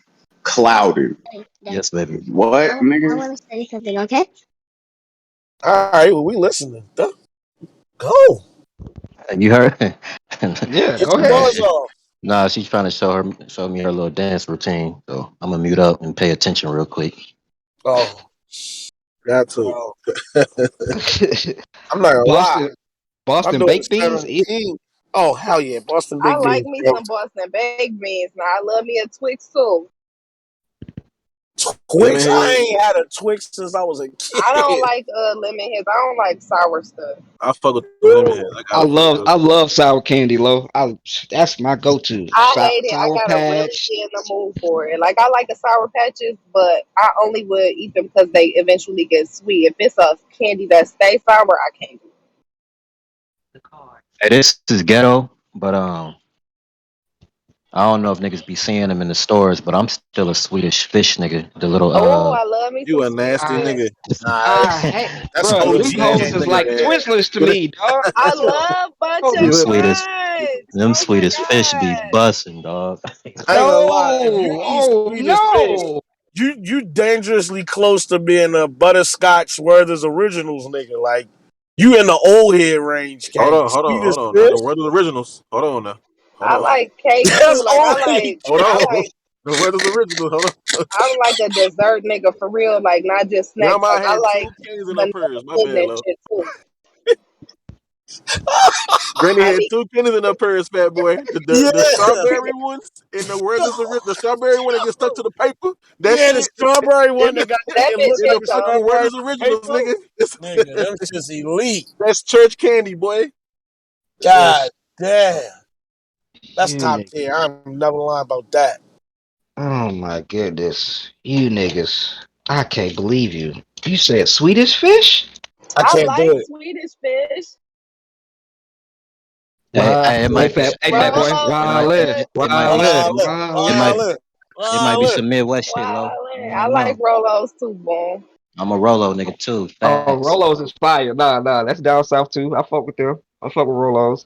Speaker 3: Clouded.
Speaker 7: Yes, baby.
Speaker 3: What, nigga?
Speaker 6: All right, well, we listening. Go.
Speaker 7: You heard?
Speaker 1: Yeah,
Speaker 6: Get
Speaker 1: go
Speaker 6: your
Speaker 1: ahead.
Speaker 6: buzz off.
Speaker 7: Nah, she's trying to show me her little dance routine. So I'm gonna mute up and pay attention real quick.
Speaker 6: Oh,
Speaker 5: Got to.
Speaker 6: well, I'm not gonna lie.
Speaker 1: Boston
Speaker 6: My
Speaker 1: Boston baked
Speaker 6: daughter's
Speaker 1: beans.
Speaker 6: 17. Oh, hell yeah. Boston
Speaker 2: I
Speaker 6: Big
Speaker 2: like
Speaker 6: Beans.
Speaker 2: me
Speaker 6: Yo,
Speaker 2: some Boston baked beans. Now I love me a Twix too.
Speaker 5: Lemon
Speaker 6: Twix? I
Speaker 5: head.
Speaker 6: ain't had a Twix since I was a
Speaker 2: I don't
Speaker 6: kid.
Speaker 2: like lemon heads. I don't like sour stuff.
Speaker 5: I fuck with the lemon head. I gotta fuck with those.
Speaker 1: I love sour candy, Lo. That's my go-to.
Speaker 2: I hate it. I
Speaker 1: Sour
Speaker 2: gotta really
Speaker 1: Patch.
Speaker 2: get in the mood for it. Like I like the sour patches, but I only would eat them because they eventually get sweet. If it's a candy that stays sour, I can't do
Speaker 7: Hey, this is ghetto, but I don't know if niggas be seeing them in the stores, but I'm still a Swedish fish nigga. The little
Speaker 2: Oh, I love me
Speaker 5: You
Speaker 2: some
Speaker 5: a
Speaker 2: Swedish
Speaker 5: nasty
Speaker 1: I
Speaker 2: fish.
Speaker 5: nigga.
Speaker 6: Nah,
Speaker 1: I hate,
Speaker 6: that's
Speaker 1: bro.
Speaker 5: You a
Speaker 6: OG
Speaker 1: Them hoes
Speaker 5: nasty
Speaker 1: is
Speaker 6: candy
Speaker 5: nigga,
Speaker 1: like
Speaker 6: right
Speaker 5: man.
Speaker 6: there.
Speaker 1: Twizzlers to
Speaker 5: You
Speaker 1: me, dog.
Speaker 2: I love bunch
Speaker 5: a,
Speaker 7: them
Speaker 2: of
Speaker 5: you a,
Speaker 7: Swedish
Speaker 2: buns.
Speaker 7: them
Speaker 2: Oh my
Speaker 7: Swedish fish be
Speaker 2: god.
Speaker 7: busting, dog.
Speaker 6: I ain't gonna lie. If you
Speaker 1: No,
Speaker 6: eat
Speaker 1: oh
Speaker 6: Swedish fish,
Speaker 1: no.
Speaker 6: you dangerously close to being a butterscotch Werther's Originals nigga. Like, you in the old head range, gang. Swedish
Speaker 5: hold on. Now
Speaker 6: fish?
Speaker 5: the Werther's originals. Hold on now. Hold
Speaker 2: I
Speaker 5: on.
Speaker 2: like cake too.
Speaker 6: That's
Speaker 2: Like
Speaker 6: only
Speaker 5: Hold
Speaker 2: I
Speaker 5: on.
Speaker 2: like
Speaker 5: The Werther's originals. Hold on.
Speaker 2: I'm like a dessert nigga for real. Like not just snacks.
Speaker 5: Grandma
Speaker 2: Like I
Speaker 5: had
Speaker 2: like
Speaker 5: two pennies in her
Speaker 2: vanilla
Speaker 5: purse. My
Speaker 2: pudding
Speaker 5: bad,
Speaker 2: and
Speaker 5: love.
Speaker 2: shit too.
Speaker 5: Granny
Speaker 2: I
Speaker 5: had
Speaker 2: be
Speaker 5: two pennies in her purse, fat boy. The
Speaker 6: yeah.
Speaker 5: strawberry ones and the strawberry one that gets stuck to the paper. That
Speaker 6: Yeah, the
Speaker 5: shit.
Speaker 6: strawberry one
Speaker 5: And
Speaker 6: that got
Speaker 2: that
Speaker 6: it
Speaker 2: bitch
Speaker 6: looked
Speaker 5: in
Speaker 6: like
Speaker 5: the
Speaker 2: hit
Speaker 6: a
Speaker 5: fucking
Speaker 2: though.
Speaker 6: strawberry
Speaker 5: Werther's originals,
Speaker 6: paper.
Speaker 5: nigga.
Speaker 6: Nigga, them shit's elite.
Speaker 5: That's church candy, boy.
Speaker 6: God damn. That's
Speaker 1: You
Speaker 6: top
Speaker 1: niggas.
Speaker 6: tier. I'm never lying about that.
Speaker 1: Oh my goodness. You niggas. I can't believe you. You said Swedish fish?
Speaker 6: I
Speaker 2: I
Speaker 6: can't do
Speaker 2: like
Speaker 6: it.
Speaker 2: Swedish fish.
Speaker 1: Wow.
Speaker 7: It
Speaker 1: Hey
Speaker 7: might be
Speaker 1: fat, hey fat boy.
Speaker 2: Rolos
Speaker 7: it
Speaker 2: are
Speaker 7: might
Speaker 2: good.
Speaker 6: Wild,
Speaker 7: it might
Speaker 6: wild,
Speaker 7: be
Speaker 6: wild.
Speaker 7: some Midwest shit, low.
Speaker 2: Wow,
Speaker 7: I
Speaker 2: I
Speaker 7: don't
Speaker 2: like
Speaker 7: know.
Speaker 2: Rolos too, boy.
Speaker 7: I'm a Rolo nigga too.
Speaker 1: Oh,
Speaker 7: Facts.
Speaker 1: Rolos is fire. Nah, that's down south too. I fuck with them. I fuck with Rolos.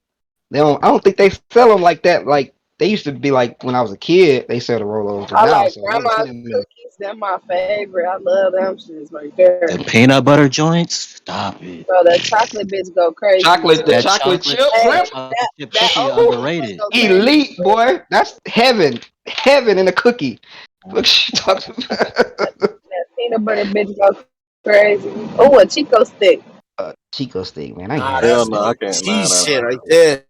Speaker 1: I don't think they sell them like that. Like they used to be like when I was a kid. They sell the Rolos, but
Speaker 2: I
Speaker 1: now
Speaker 2: like
Speaker 1: so I haven't seen
Speaker 2: grandma's
Speaker 1: them in.
Speaker 2: cookies. They're my favorite. I love them shits right there.
Speaker 7: The peanut butter joints. Stop it.
Speaker 2: So the chocolate bitch go crazy
Speaker 1: Chocolate, the
Speaker 2: too.
Speaker 7: That
Speaker 1: chocolate
Speaker 7: chocolate
Speaker 1: chip
Speaker 2: Hey,
Speaker 1: shrimp.
Speaker 7: chocolate chip
Speaker 2: that
Speaker 7: cookie
Speaker 2: old
Speaker 1: Woo,
Speaker 2: school
Speaker 7: underrated.
Speaker 2: go crazy
Speaker 1: elite
Speaker 2: too.
Speaker 1: boy. That's heaven, heaven in a cookie. Look, she talking about
Speaker 2: That peanut butter bitch go crazy. Oh, a Chico stick.
Speaker 1: Chico stick, man. I ain't
Speaker 6: Nah,
Speaker 1: had
Speaker 5: Hell
Speaker 6: that's
Speaker 1: that.
Speaker 5: no, I can't.
Speaker 6: OG
Speaker 5: Nah.
Speaker 6: shit right there.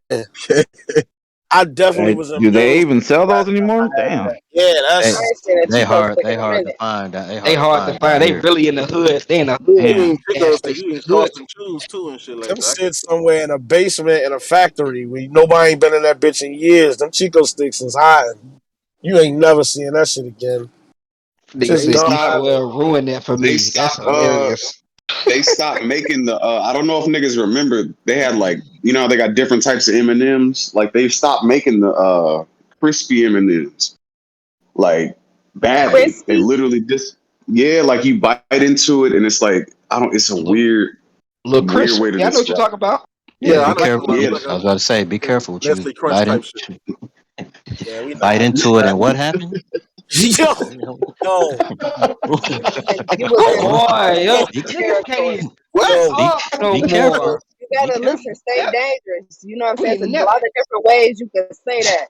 Speaker 6: I definitely
Speaker 4: Hey,
Speaker 6: was in
Speaker 4: do they
Speaker 6: middle
Speaker 4: even
Speaker 6: school
Speaker 4: sell those
Speaker 6: last time
Speaker 4: anymore?
Speaker 6: I had
Speaker 4: Damn.
Speaker 6: that. Yeah,
Speaker 7: They
Speaker 2: I
Speaker 6: that's
Speaker 2: ain't seen a Chico stick
Speaker 7: they
Speaker 2: in a
Speaker 7: hard to
Speaker 2: minute.
Speaker 7: find. They
Speaker 1: They
Speaker 7: hard to
Speaker 1: hard to
Speaker 7: find down
Speaker 1: find. They
Speaker 7: here.
Speaker 1: really in the hood. They in the
Speaker 5: You
Speaker 1: hood.
Speaker 5: mean
Speaker 4: Damn.
Speaker 5: Chico
Speaker 1: Gas
Speaker 5: stick? You
Speaker 1: station
Speaker 5: mean
Speaker 1: hood.
Speaker 5: Charleston Chews too and shit like
Speaker 6: them
Speaker 5: that.
Speaker 6: shit somewhere in a basement in a factory where nobody ain't been in that bitch in years. Them Chico sticks is high. You ain't never seeing that shit again.
Speaker 1: Nigga
Speaker 6: Shit
Speaker 3: They
Speaker 1: said you
Speaker 6: gone.
Speaker 3: stopped.
Speaker 1: swear ruin that for
Speaker 3: They
Speaker 1: me. That's
Speaker 3: stopped.
Speaker 1: hilarious.
Speaker 3: They stopped making the. I don't know if niggas remember. They had like how they got different types of M&Ms. Like they stopped making the crispy M&Ms. Like badly. They
Speaker 2: Crispy.
Speaker 3: literally just like you bite into it and it's like I don't. It's a
Speaker 1: Look,
Speaker 3: weird
Speaker 1: Chris.
Speaker 3: way to
Speaker 1: Yeah, I know what you're
Speaker 3: describe.
Speaker 1: talking about.
Speaker 7: Yeah,
Speaker 5: Yeah,
Speaker 1: Yeah.
Speaker 5: I
Speaker 7: be
Speaker 5: know.
Speaker 7: careful.
Speaker 3: Yeah,
Speaker 5: Like
Speaker 7: I
Speaker 5: a
Speaker 7: was about to say, be careful what you
Speaker 5: Nestle Crunch type
Speaker 7: biting.
Speaker 5: shit.
Speaker 6: Yeah, we
Speaker 7: Bite
Speaker 6: not.
Speaker 7: into it, and what happened?
Speaker 6: Yo, yo,
Speaker 2: You was
Speaker 1: Come
Speaker 2: in one
Speaker 1: on, yo.
Speaker 7: be,
Speaker 1: Niggas can't
Speaker 2: territory.
Speaker 1: even
Speaker 5: What?
Speaker 1: shut
Speaker 6: yo.
Speaker 7: be,
Speaker 1: up no
Speaker 7: be
Speaker 1: more.
Speaker 7: careful.
Speaker 2: You
Speaker 7: Be
Speaker 2: gotta
Speaker 7: careful.
Speaker 2: listen, stay dangerous. You know what I'm
Speaker 1: We
Speaker 2: saying? It's a
Speaker 1: never,
Speaker 2: lot of different ways you can say that.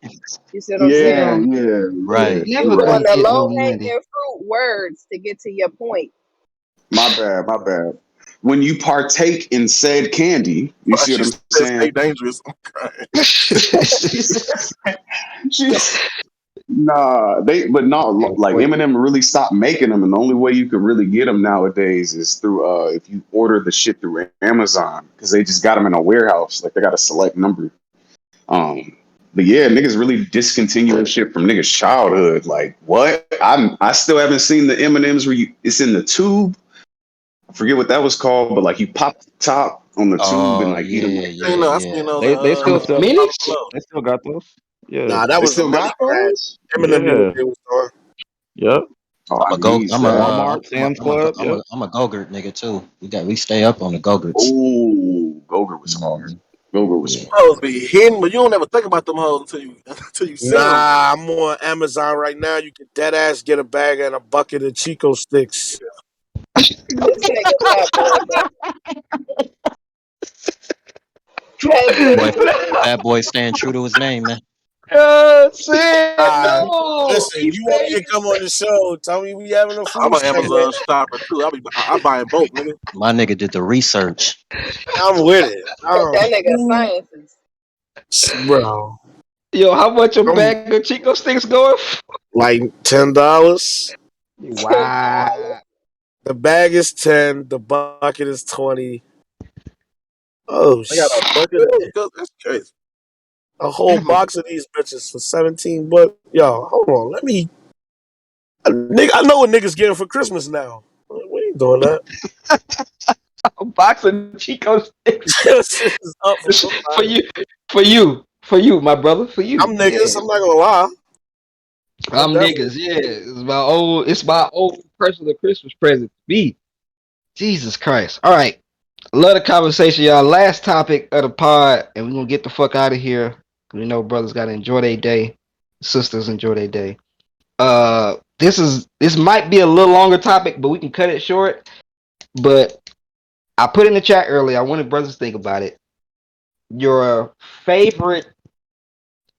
Speaker 2: You see what I'm
Speaker 3: Yeah,
Speaker 2: saying?
Speaker 1: yo,
Speaker 3: yeah,
Speaker 1: we
Speaker 3: yeah.
Speaker 7: Right.
Speaker 2: You
Speaker 3: You're
Speaker 1: never
Speaker 2: doing
Speaker 3: right.
Speaker 1: gonna
Speaker 2: the
Speaker 1: get
Speaker 2: low
Speaker 1: no money.
Speaker 2: hanging fruit words to get to your point.
Speaker 3: My bad, my bad. When you partake in said candy, you see what
Speaker 5: She
Speaker 3: I'm
Speaker 5: said stay
Speaker 3: saying?
Speaker 5: dangerous. I'm crying.
Speaker 3: She's nah, they but not
Speaker 1: Good
Speaker 3: like
Speaker 1: point.
Speaker 3: Eminem really stopped making them, and the only way you can really get them nowadays is through if you order the shit through Amazon because they just got them in a warehouse, like they got a select number. Um, but yeah, niggas really discontinuing shit from niggas' childhood. Like what? I still haven't seen the M&Ms where it's in the tube. I forget what that was called, but like you pop the top on the tube and
Speaker 7: Oh
Speaker 3: like eat them.
Speaker 7: yeah,
Speaker 5: I
Speaker 7: yeah,
Speaker 5: know. I seen
Speaker 7: yeah.
Speaker 5: those.
Speaker 4: They still
Speaker 1: The
Speaker 4: sell.
Speaker 1: minis?
Speaker 4: They still got those. Yeah.
Speaker 6: Nah, that
Speaker 3: They
Speaker 6: was a
Speaker 3: still
Speaker 6: money
Speaker 3: got
Speaker 6: grab.
Speaker 3: those?
Speaker 6: Eminem knew what
Speaker 4: Yeah.
Speaker 6: they was doing.
Speaker 4: Yep.
Speaker 3: Oh,
Speaker 7: I'm
Speaker 3: I
Speaker 7: a go.
Speaker 3: need that.
Speaker 4: Walmart, Sam's Club. Yep.
Speaker 7: I'm a Go-Gurt nigga too. We stay up on the Go-Gurts.
Speaker 3: Oh, Gogurt was hard.
Speaker 7: Mhm.
Speaker 3: Gogurt was
Speaker 7: Yeah.
Speaker 3: hard.
Speaker 5: Hoes be hidden, but you don't ever think about them hoes until you until you see them.
Speaker 6: Nah, I'm on Amazon right now. You can dead ass get a bag and a bucket of Chico sticks.
Speaker 2: This nigga fat boy, man. Fat boy
Speaker 7: Boy,
Speaker 2: crazy.
Speaker 7: Fat Boy staying true to his name, man.
Speaker 1: Said no.
Speaker 6: Listen,
Speaker 1: He
Speaker 6: you want me
Speaker 1: stayed.
Speaker 6: to come on the show? Tell me we having a
Speaker 5: I'm
Speaker 6: food
Speaker 5: an
Speaker 6: segment.
Speaker 5: Amazon shopper too. I buying both, nigga.
Speaker 7: My nigga did the research.
Speaker 6: I'm with it.
Speaker 2: That nigga sciences.
Speaker 6: Bro,
Speaker 1: Yo, how much a
Speaker 6: I'm
Speaker 1: bag of Chico sticks going for?
Speaker 6: like $10.
Speaker 1: Wow.
Speaker 6: The bag is 10. The bucket is 20. Oh
Speaker 5: I got a
Speaker 6: shit!
Speaker 5: bucket of Chicos. That's crazy.
Speaker 6: A whole
Speaker 1: Damn,
Speaker 6: box of these bitches for 17. But yo, hold on. Let me. Nigga, I know what niggas getting for Christmas now. We ain't doing that.
Speaker 1: a box of Chico sticks
Speaker 6: This shit is up for
Speaker 1: for
Speaker 6: somebody.
Speaker 1: you, my brother, for you.
Speaker 6: I'm
Speaker 1: Yeah,
Speaker 6: niggas. I'm not gonna lie. I'm
Speaker 1: I'm
Speaker 6: definitely.
Speaker 1: niggas. Yeah, it's my old personal Christmas present to me. Jesus Christ. All right, love the conversation, y'all. Last topic of the pod, and we're gonna get the fuck out of here. We know brothers gotta enjoy their day, sisters enjoy their day. This might be a little longer topic, but we can cut it short. But I put in the chat earlier. I wanted brothers to think about it. Your favorite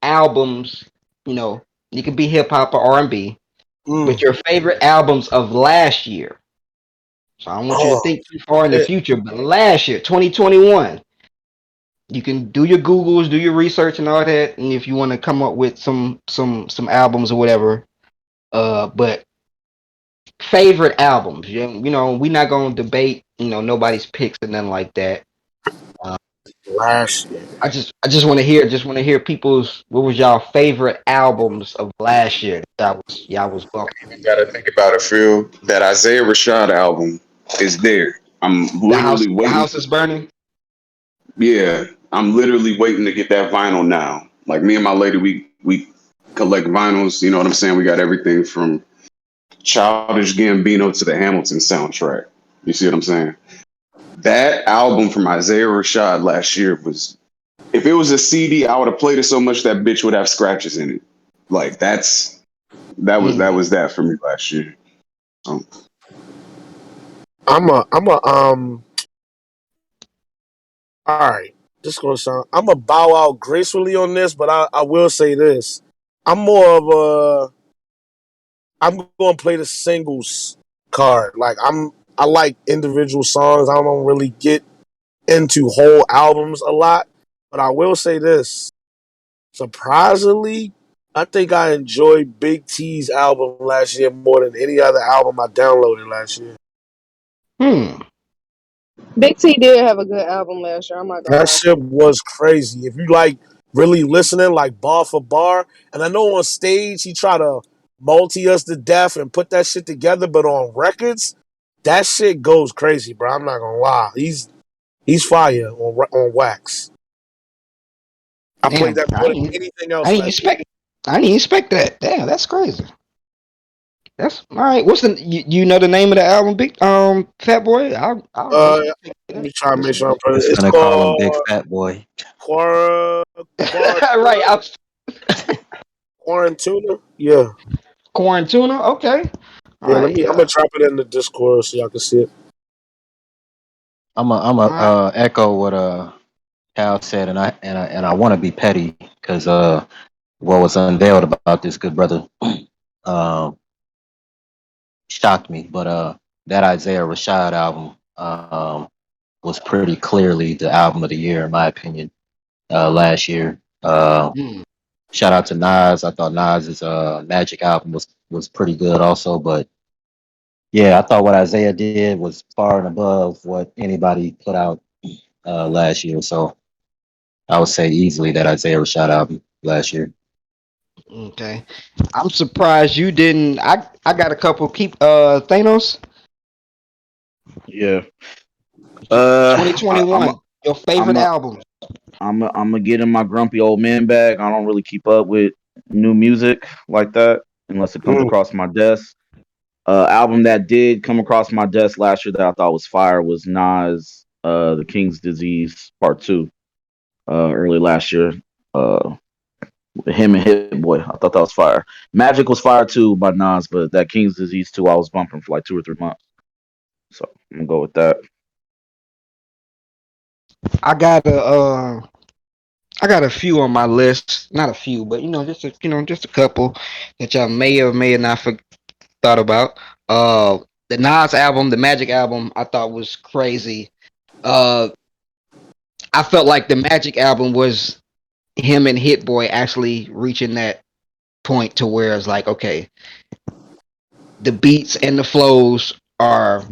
Speaker 1: albums, you know, you could be hip hop or R&B, but
Speaker 6: Mm.
Speaker 1: your favorite albums of last year. So I don't want you to
Speaker 6: Oh
Speaker 1: think too far in the
Speaker 6: shit.
Speaker 1: future, but last year, 2021, you can do your Googles, do your research and all that, and if you want to come up with some albums or whatever. But favorite albums, we're not gonna debate, nobody's picks and nothing like that. Uh,
Speaker 6: Last year.
Speaker 1: I just want to hear people's what was y'all favorite albums of last year that y'all was bumping.
Speaker 3: You gotta think about it, Phil. That Isaiah Rashad album is there. I'm
Speaker 1: The house
Speaker 3: literally
Speaker 1: the
Speaker 3: waiting.
Speaker 1: house is burning.
Speaker 3: Yeah, I'm literally waiting to get that vinyl now. Like me and my lady, we collect vinyls. You know what I'm saying? We got everything from Childish Gambino to the Hamilton soundtrack. You see what I'm saying? That album from Isaiah Rashad last year was, if it was a CD, I would have played it so much that bitch would have scratches in it. Like
Speaker 1: Mm.
Speaker 3: was that for me last year. Um,
Speaker 6: I'm a. All right. This gonna sound. I'm gonna bow out gracefully on this, but I will say this. I'm more of a. I'm gonna play the singles card. I like individual songs. I don't really get into whole albums a lot, but I will say this. Surprisingly, I think I enjoyed Big T's album last year more than any other album I downloaded last year.
Speaker 1: Hmm.
Speaker 2: Big T did have a good album last year. I'm not gonna
Speaker 6: That
Speaker 2: lie.
Speaker 6: shit was crazy. If you like really listening, like bar for bar, and I know on stage he try to multi us to death and put that shit together, but on records, that shit goes crazy, bro. I'm not gonna lie. He's fire on wax. I played
Speaker 1: Damn,
Speaker 6: that
Speaker 1: I
Speaker 6: more than
Speaker 1: didn't
Speaker 6: anything
Speaker 1: I
Speaker 6: else
Speaker 1: didn't
Speaker 6: last year.
Speaker 1: expect I didn't expect that. Damn, that's crazy. That's all right. What's you know the name of the album, Big Fat Boy? I'll
Speaker 6: Uh,
Speaker 1: listen.
Speaker 6: Let me try and make
Speaker 1: Listen
Speaker 6: sure
Speaker 1: to
Speaker 6: I'm putting it.
Speaker 7: Just
Speaker 6: It's
Speaker 7: gonna call him Big
Speaker 6: called
Speaker 7: Fat Boy.
Speaker 6: Quara
Speaker 1: it. Right.
Speaker 6: Quara Quarantuna? Yeah.
Speaker 1: Quarantuna. Okay. All
Speaker 6: Yeah, let
Speaker 1: right.
Speaker 6: me I'm
Speaker 1: Yeah.
Speaker 6: gonna drop it in the Discord so y'all can see it.
Speaker 7: I'm a
Speaker 1: All right.
Speaker 7: echo what Cal said, and I want to be petty because what was unveiled about this good brother um shocked me, but that Isaiah Rashad album was pretty clearly the album of the year in my opinion last year.
Speaker 1: Mm,
Speaker 7: Shout out to Nas. I thought Nas's Magic album was pretty good also, but yeah, I thought what Isaiah did was far and above what anybody put out last year. So I would say easily that Isaiah Rashad album last year.
Speaker 1: okay. I'm surprised you didn't. I got a couple. Keep Thanos
Speaker 4: Yeah. I'm
Speaker 1: 2021. Your favorite
Speaker 4: I'm
Speaker 1: album.
Speaker 4: I'm gonna get in my grumpy old man bag. I don't really keep up with new music like that unless it comes
Speaker 6: Mm.
Speaker 4: across my desk. Album that did come across my desk last year that I thought was fire was Nas, The King's Disease Part Two, early last year. Uh, him and Hit Boy, I thought that was fire. Magic was fire too by Nas, but that King's Disease 2 I was bumping for like 2 or 3 months. So I'm gonna go with that.
Speaker 1: I got a I got a few on my list. Not a few, but just a couple that y'all may or may not thought about. Uh, the Nas album, the Magic album, I thought was crazy. Uh, I felt like the Magic album was him and Hit Boy actually reaching that point to where it's like, okay, the beats and the flows are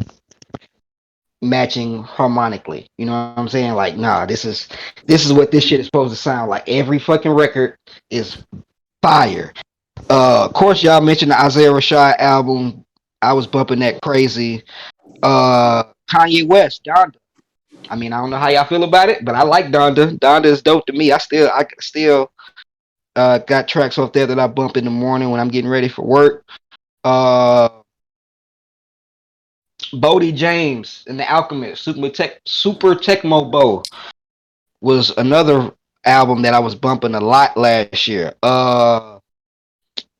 Speaker 1: matching harmonically. You know what I'm saying? Like, nah, this is what this shit is supposed to sound like. Every fucking record is fire. Of course, y'all mentioned the Isaiah Rashad album. I was bumping that crazy. Kanye West, Donda. I mean, I don't know how y'all feel about it, but I like Donda. Donda is dope to me. I still got tracks off there that I bump in the morning when I'm getting ready for work. Uh, Bodie James and the Alchemist, Super Tecmo Bow was another album that I was bumping a lot last year.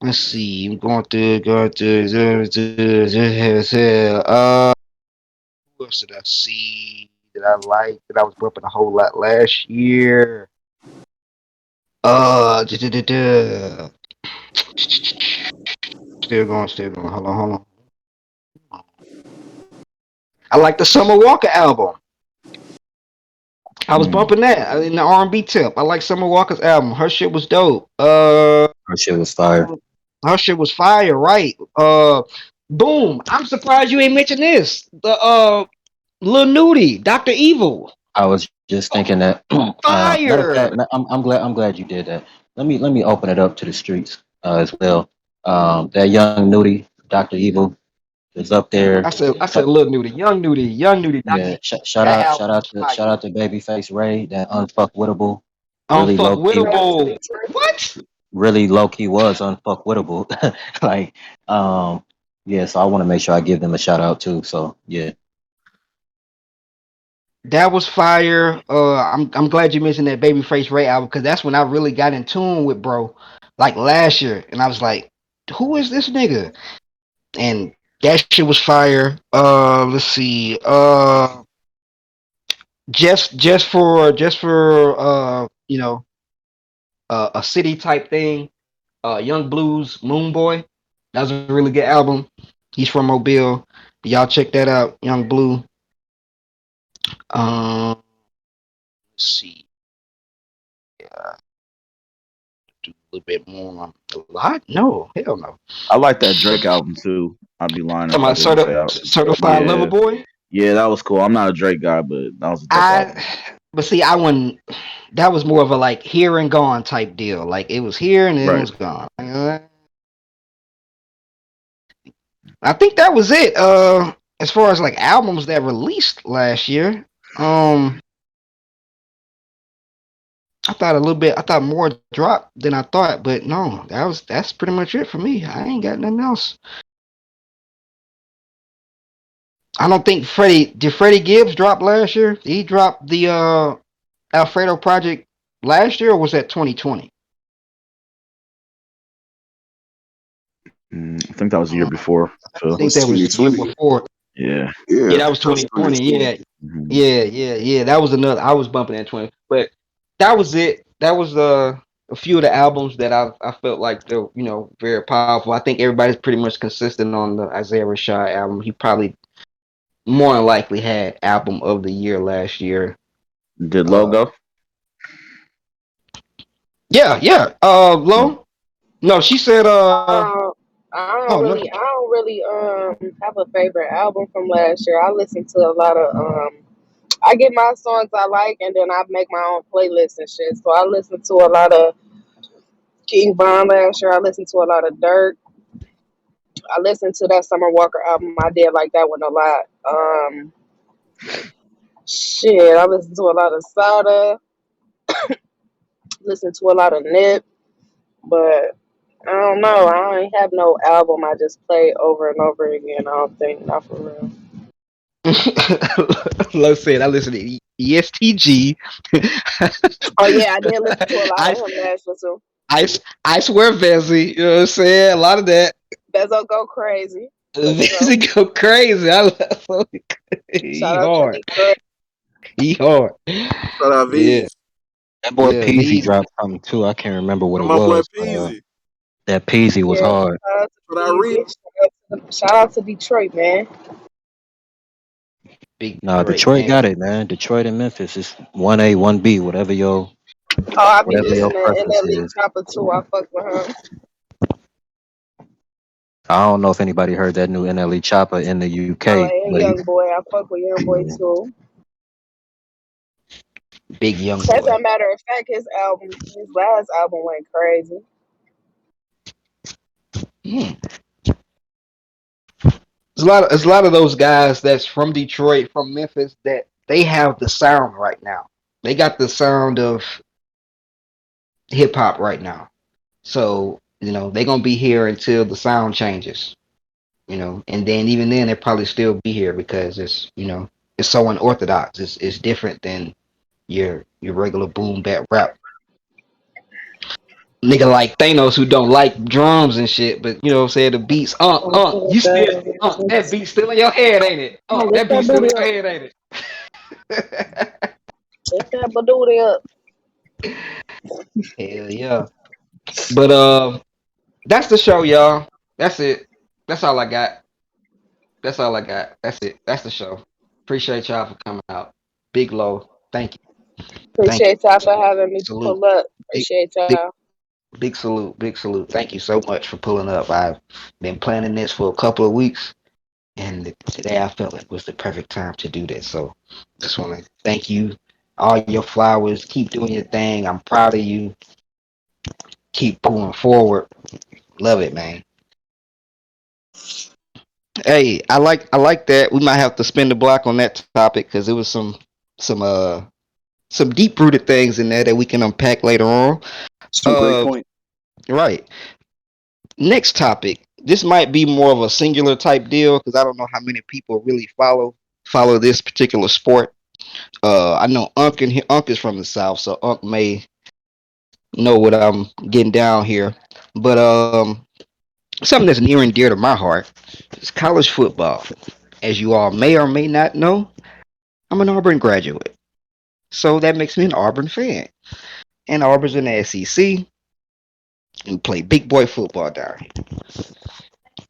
Speaker 1: Let's see, I'm going through. Who else did I see that I like that I was bumping a whole lot last year? Uh, duh, duh, duh, duh. Still going. Hold on. I like the Summer Walker album. I was
Speaker 4: Mm.
Speaker 1: bumping that in the R&B tip. I like Summer Walker's album. Her shit was dope.
Speaker 7: Her shit was fire.
Speaker 1: Her shit was fire, right? Boom. I'm surprised you ain't mentioned this. The Lil Nudie, Dr. Evil.
Speaker 7: I was just thinking that. Matter of fact,
Speaker 1: Fire.
Speaker 7: I'm glad you did that. Let me open it up to the streets as well. That young nudie, Doctor Evil, is up there.
Speaker 1: I said Lil Nudie, young Nudie, Dr.
Speaker 7: Yeah,
Speaker 1: Evil.
Speaker 7: shout
Speaker 1: That
Speaker 7: out,
Speaker 1: album
Speaker 7: shout
Speaker 1: was
Speaker 7: out to
Speaker 1: fire.
Speaker 7: shout out to Babyface Ray, that unfuckwittable, really low key,
Speaker 1: Unfuckwittable. What?
Speaker 7: really low key was unfuckwittable. like, um, yeah. So I want to make sure I give them a shout out too. So yeah,
Speaker 1: That was fire. I'm glad you mentioned that Babyface Ray album because that's when I really got in tune with bro, like last year, and I was like, who is this nigga? And that shit was fire. Let's see. Just for a city type thing. Young Blues Moon Boy. That was a really good album. He's from Mobile. Y'all check that out. Young Blue. Let's see. Do a little bit more. A lot? No, hell no.
Speaker 4: I like that Drake album too. I'd be lying if
Speaker 1: Talking
Speaker 4: I
Speaker 1: about
Speaker 4: didn't say
Speaker 1: certified lover
Speaker 4: yeah.
Speaker 1: boy.
Speaker 4: Yeah, that was cool. I'm not a Drake guy, but that was a dope
Speaker 1: I,
Speaker 4: album.
Speaker 1: but see, I wouldn't. That was more of a like here and gone type deal. Like it was here and then it
Speaker 4: Right.
Speaker 1: was gone. I think that was it. As far as like albums that released last year, um, I thought more dropped than I thought, but no, that's pretty much it for me. I ain't got nothing else. I don't think Freddie Gibbs dropped last year? Did he dropped the Alfredo project last year or was that 2020?
Speaker 4: I think that was the year before.
Speaker 1: I
Speaker 4: Phil.
Speaker 3: That
Speaker 1: think
Speaker 3: was
Speaker 1: that was the year
Speaker 3: 2020.
Speaker 1: before.
Speaker 4: Yeah.
Speaker 1: Yeah,
Speaker 3: Yeah,
Speaker 1: that was
Speaker 3: that was
Speaker 1: 2020.
Speaker 3: 2020.
Speaker 1: Yeah,
Speaker 4: Mhm.
Speaker 1: yeah. That was another. I was bumping at 20, but that was it. That was a few of the albums that I felt like they're very powerful. I think everybody's pretty much consistent on the Isaiah Rashad album. He probably more than likely had album of the year last year.
Speaker 4: Did
Speaker 1: Uh,
Speaker 4: logo?
Speaker 1: yeah. Lo. No, she said.
Speaker 2: Um,
Speaker 1: Oh no.
Speaker 2: I don't really have a favorite album from last year. I listen to a lot of I get my songs I like and then I make my own playlist and shit. So I listen to a lot of King Von last year. I listened to a lot of Dirk. I listened to that Summer Walker album. I did like that one a lot. Shit, I listened to a lot of Sada. Listened to a lot of Nip, but I don't know. I don't have no album I just play over and over again. I don't think, not for real.
Speaker 1: Lo said I listen to ESTG.
Speaker 2: Oh yeah, I did listen to a lot
Speaker 1: I
Speaker 2: of him last year too.
Speaker 1: I swear, Vezi. You know what I'm saying? A lot of that.
Speaker 2: Bezo go crazy for sure.
Speaker 1: Vezi go crazy. I love
Speaker 2: Shout
Speaker 1: he
Speaker 2: out to
Speaker 1: hard.
Speaker 2: Detroit.
Speaker 1: He hard.
Speaker 5: Shout out
Speaker 1: Yeah,
Speaker 5: V's.
Speaker 7: That boy
Speaker 1: yeah.
Speaker 7: Peasy
Speaker 1: These
Speaker 7: dropped something too. I can't remember what
Speaker 5: And
Speaker 7: it
Speaker 5: my boy
Speaker 7: was, but
Speaker 5: Peasy.
Speaker 7: that Peasy was
Speaker 2: Yeah,
Speaker 7: hard.
Speaker 2: shout out to
Speaker 5: Shout out Reed.
Speaker 2: Easy. Shout out to Detroit, man.
Speaker 1: big
Speaker 7: No,
Speaker 1: Detroit
Speaker 7: Detroit
Speaker 1: fan.
Speaker 7: got it, man. Detroit and Memphis is 1A, 1B,
Speaker 2: Oh, I be
Speaker 7: whatever your
Speaker 2: listening to
Speaker 7: preference
Speaker 2: NLE
Speaker 7: is.
Speaker 2: Chopper too. I fuck with him.
Speaker 7: I don't know if anybody heard that new NLE Chopper in the
Speaker 2: Oh,
Speaker 7: UK,
Speaker 2: and
Speaker 7: but
Speaker 2: Young Boy. I fuck with Young Boy
Speaker 7: yeah,
Speaker 2: too.
Speaker 1: Big young
Speaker 2: As
Speaker 1: boy.
Speaker 2: a matter of fact, his last album went crazy.
Speaker 1: Hmm. There's a lot of those guys that's from Detroit, from Memphis, that they have the sound right now. They got the sound of hip hop right now. So, they're gonna be here until the sound changes. And then even then they'll probably still be here because it's so unorthodox. It's different than your regular boom bap rap. Nigga like Thanos who don't like drums and shit, but what I'm saying, the beats, you still, that beat still in your head, ain't it?
Speaker 2: Oh, lift
Speaker 1: That
Speaker 2: that
Speaker 1: beat still in
Speaker 2: booty
Speaker 1: your
Speaker 2: up.
Speaker 1: head, ain't it?
Speaker 2: Lift that booty up.
Speaker 1: Hell yeah. But that's the show, y'all. That's it. That's all I got. That's all I got. That's it. That's the show. Appreciate y'all for coming out. Big Low. Thank you. Thank you.
Speaker 2: Appreciate y'all for having me
Speaker 1: Salute.
Speaker 2: pull up.
Speaker 1: Big
Speaker 2: Appreciate
Speaker 1: big
Speaker 2: y'all.
Speaker 1: big salute. Big salute. Thank you so much for pulling up. I've been planning this for a couple of weeks, and today I felt it was the perfect time to do this. So just want to thank you. All your flowers. Keep doing your thing. I'm proud of you. Keep going forward. Love it, man. Hey, I like that. We might have to spin the block on that topic because there was some uh some deep rooted things in there that we can unpack later on.
Speaker 3: Some great
Speaker 1: Uh,
Speaker 3: point.
Speaker 1: right. Next topic. This might be more of a singular type deal because I don't know how many people really follow this particular sport. I know Unc is from the South, so Unc may know what I'm getting down here. But something that's near and dear to my heart is college football. As you all may or may not know, I'm an Auburn graduate, so that makes me an Auburn fan. And Auburn's in the SEC and play big boy football down here.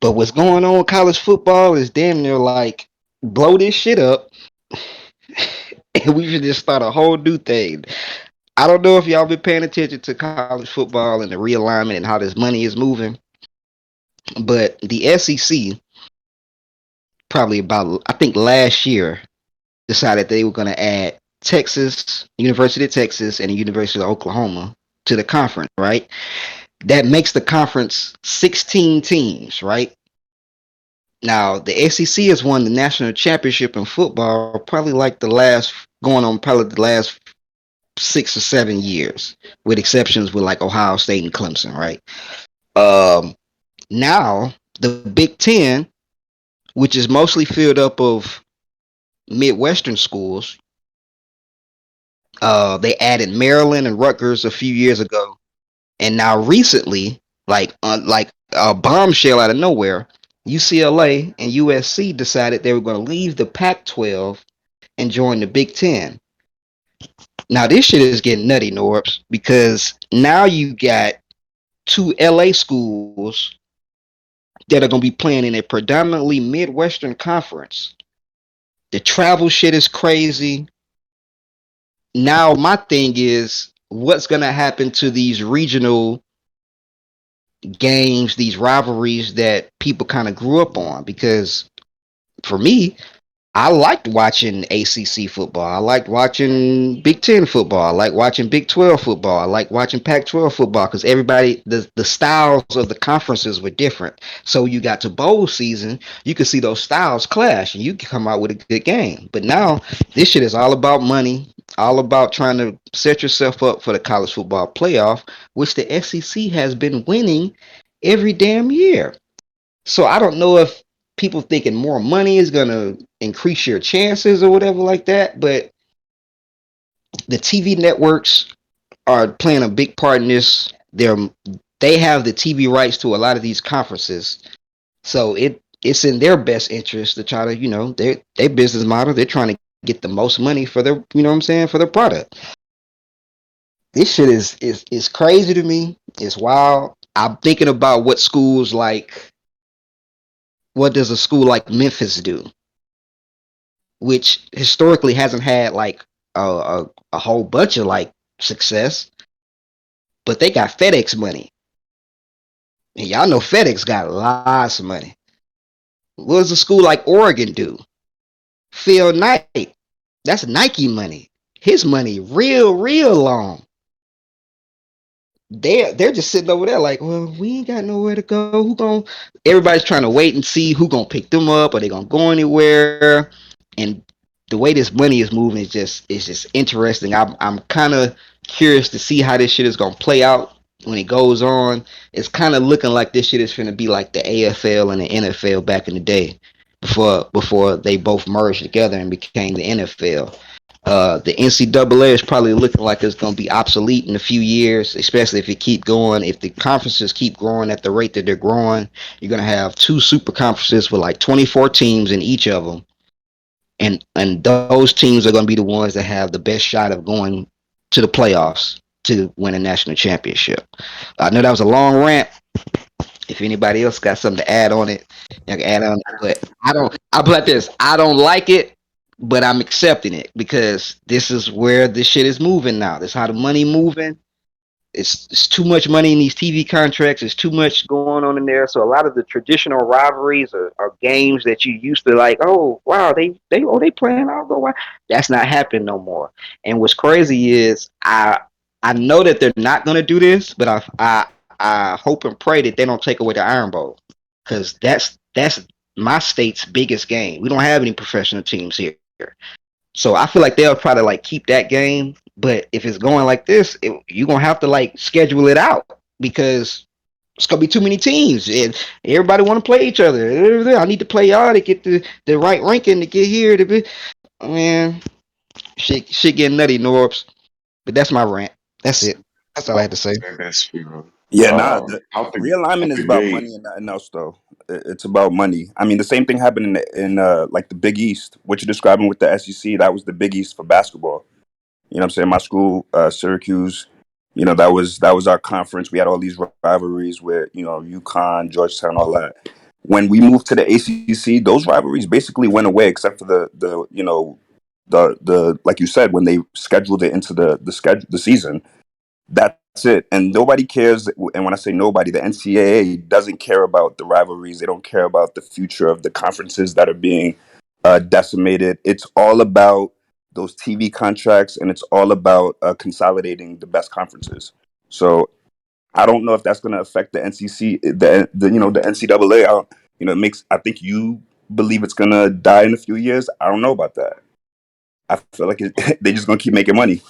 Speaker 1: But what's going on with college football is damn near like blow this shit up and we should just start a whole new thing. I don't know if y'all been paying attention to college football and the realignment and how this money is moving, but the SEC probably about I think last year decided they were going to add Texas, University of Texas, and the University of Oklahoma to the conference, right? That makes the conference 16 teams, right? Now, the SEC has won the national championship in football probably like going on probably the last 6 or 7 years, with exceptions with like Ohio State and Clemson, right? Um, Now, the Big Ten, which is mostly filled up of Midwestern schools, they added Maryland and Rutgers a few years ago, and now recently, like a bombshell out of nowhere. UCLA and USC decided they were going to leave the Pac-12 and join the Big Ten. Now this shit is getting nutty, Norbs, because now you got two LA schools that are going to be playing in a predominantly Midwestern conference. The travel shit is crazy. Now my thing is, what's going to happen to these regional games, these rivalries that people kind of grew up on? Because for me, I liked watching ACC football. I liked watching Big Ten football. I like watching Big 12 football. I like watching Pac 12 football because everybody, the styles of the conferences were different. So you got to bowl season, you could see those styles clash and you can come out with a good game. But now this shit is all about money, all about trying to set yourself up for the college football playoff, which the SEC has been winning every damn year. So I don't know if people thinking more money is gonna increase your chances or whatever like that, but the TV networks are playing a big part in this. They have the TV rights to a lot of these conferences, so it's in their best interest to try to their business model. They're trying to get the most money for their what I'm saying for their product. This shit is crazy to me. It's wild. I'm thinking about what does a school like Memphis do, which historically hasn't had like a whole bunch of like success, but they got FedEx money. And y'all know FedEx got lots of money. What does a school like Oregon do? Phil Knight, that's Nike money. His money real long. They're just sitting over there like, well, we ain't got nowhere to go. Who going? Everybody's trying to wait and see who gonna pick them up. Are they gonna go anywhere? And the way this money is moving is just interesting. I'm kind of curious to see how this shit is gonna play out when it goes on. It's kind of looking like this shit is gonna be like the AFL and the NFL back in the day, before they both merged together and became the NFL. The NCAA is probably looking like it's going to be obsolete in a few years, especially if it keep going. If the conferences keep growing at the rate that they're growing, you're going to have two super conferences with like 24 teams in each of them, and those teams are going to be the ones that have the best shot of going to the playoffs to win a national championship. I know that was a long rant. If anybody else got something to add on it, you can add on it. But I don't. I put like this. I don't like it, but I'm accepting it because this is where this shit is moving now. This is how the money moving. It's too much money in these TV contracts. There's too much going on in there. So a lot of the traditional rivalries are games that you used to like. Oh wow, they playing. I'll go. Wow. That's not happening no more. And what's crazy is I know that they're not gonna do this, but I hope and pray that they don't take away the Iron Bowl because that's my state's biggest game. We don't have any professional teams here. So I feel like they'll probably like keep that game. But if it's going like this, you're gonna have to like schedule it out because it's gonna be too many teams and everybody want to play each other. I need to play y'all to get the right ranking to get here to be. Man, shit getting nutty, Norbs. But that's my rant. That's it. That's all I had to say.
Speaker 3: That's true.
Speaker 8: Yeah, nah. The
Speaker 3: Out the
Speaker 8: realignment
Speaker 3: out
Speaker 8: is
Speaker 3: the
Speaker 8: about
Speaker 3: gate.
Speaker 8: money and nothing else, though. It's about money. I mean, the same thing happened in like the Big East. What you're describing with the SEC, that was the Big East for basketball. You know what I'm saying? My school, Syracuse, that was our conference. We had all these rivalries with UConn, Georgetown, all that. When we moved to the ACC, those rivalries basically went away, except for the like you said, when they scheduled it into the season. That's it. And nobody cares. And when I say nobody, the NCAA doesn't care about the rivalries. They don't care about the future of the conferences that are being decimated. It's all about those TV contracts, and it's all about consolidating the best conferences. So I don't know if that's going to affect the NCC, the NCAA. It makes. I think you believe it's going to die in a few years. I don't know about that. I feel like they're just going to keep making money.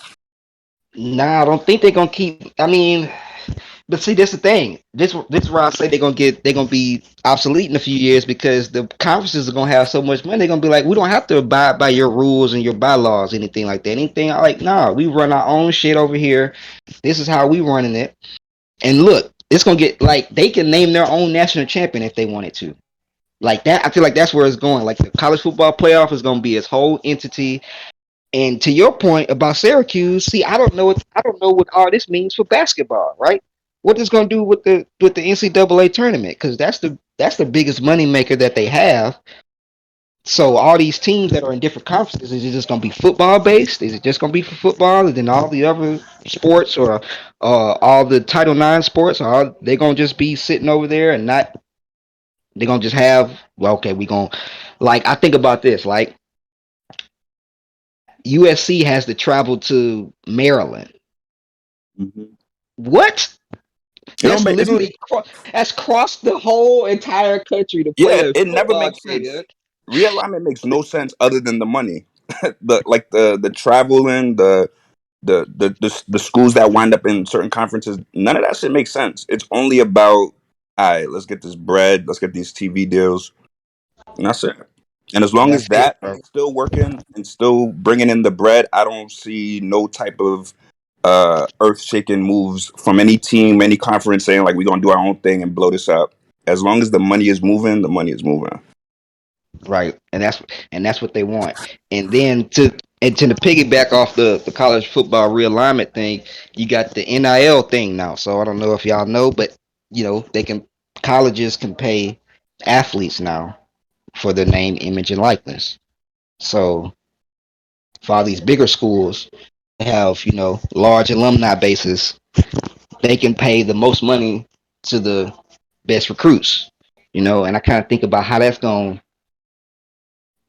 Speaker 1: Nah, I don't think they're gonna keep. I mean, but see, that's the thing. This is where I say they're gonna be obsolete in a few years because the conferences are gonna have so much money. They're gonna be like, we don't have to abide by your rules and your bylaws, anything like that. Anything like, nah, we run our own shit over here. This is how we running it. And look, it's gonna get like they can name their own national champion if they wanted to. Like that, I feel like that's where it's going. Like the college football playoff is gonna be its whole entity. And to your point about Syracuse, see, I don't know what all this means for basketball, right? What it's gonna do with the NCAA tournament? Because that's the biggest money maker that they have. So all these teams that are in different conferences, is it just gonna be football based? Is it just gonna be for football, and then all the other sports or all the Title IX sports, are they gonna just be sitting over there and not? They're gonna just have, well, okay, we gonna, like, I think about this, like USC has to travel to Maryland.
Speaker 8: Mhm.
Speaker 1: What?
Speaker 8: It don't
Speaker 1: That's
Speaker 8: make it's,
Speaker 1: literally that's crossed the whole entire country to
Speaker 8: yeah.
Speaker 1: play
Speaker 8: It,
Speaker 1: a
Speaker 8: it never
Speaker 1: football
Speaker 8: makes
Speaker 1: game,
Speaker 8: sense.
Speaker 1: dude.
Speaker 8: Realignment makes no sense other than the money. The traveling, the schools that wind up in certain conferences. None of that shit makes sense. It's only about, all right, let's get this bread, let's get these TV deals, and that's it. And as long as
Speaker 1: That's it,
Speaker 8: that
Speaker 1: bro.
Speaker 8: is still working and still bringing in the bread, I don't see no type of earth shaking moves from any team, any conference saying like we're gonna do our own thing and blow this up. As long as the money is moving, the money is moving.
Speaker 1: Right, and that's what they want. And then to piggyback off the college football realignment thing, you got the NIL thing now. So I don't know if y'all know, but they can colleges can pay athletes now for their name, image, and likeness. So for all these bigger schools have large alumni bases, they can pay the most money to the best recruits. And I kind of think about how that's going,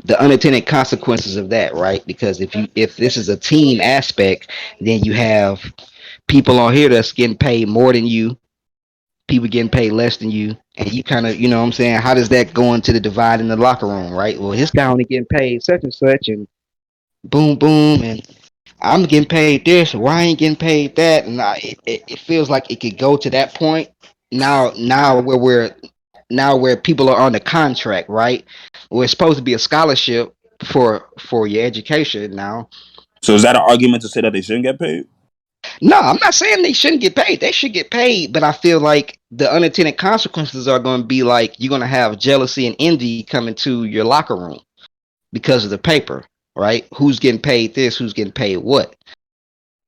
Speaker 1: the unintended consequences of that, right? Because if this is a team aspect, then you have people on here that's getting paid more than you, people getting paid less than you, and you kind of, what I'm saying, how does that go into the divide in the locker room, right? Well, this guy only getting paid such and such, and boom, boom, and I'm getting paid this, why I ain't getting paid that, and it feels like it could go to that point now where people are on the contract, right? Where it's supposed to be a scholarship for your education now.
Speaker 8: So is that an argument to say that they shouldn't get paid?
Speaker 1: No, I'm not saying they shouldn't get paid. They should get paid, but I feel like the unintended consequences are going to be like you're going to have jealousy and envy coming to your locker room because of the paper, right? Who's getting paid this? Who's getting paid what?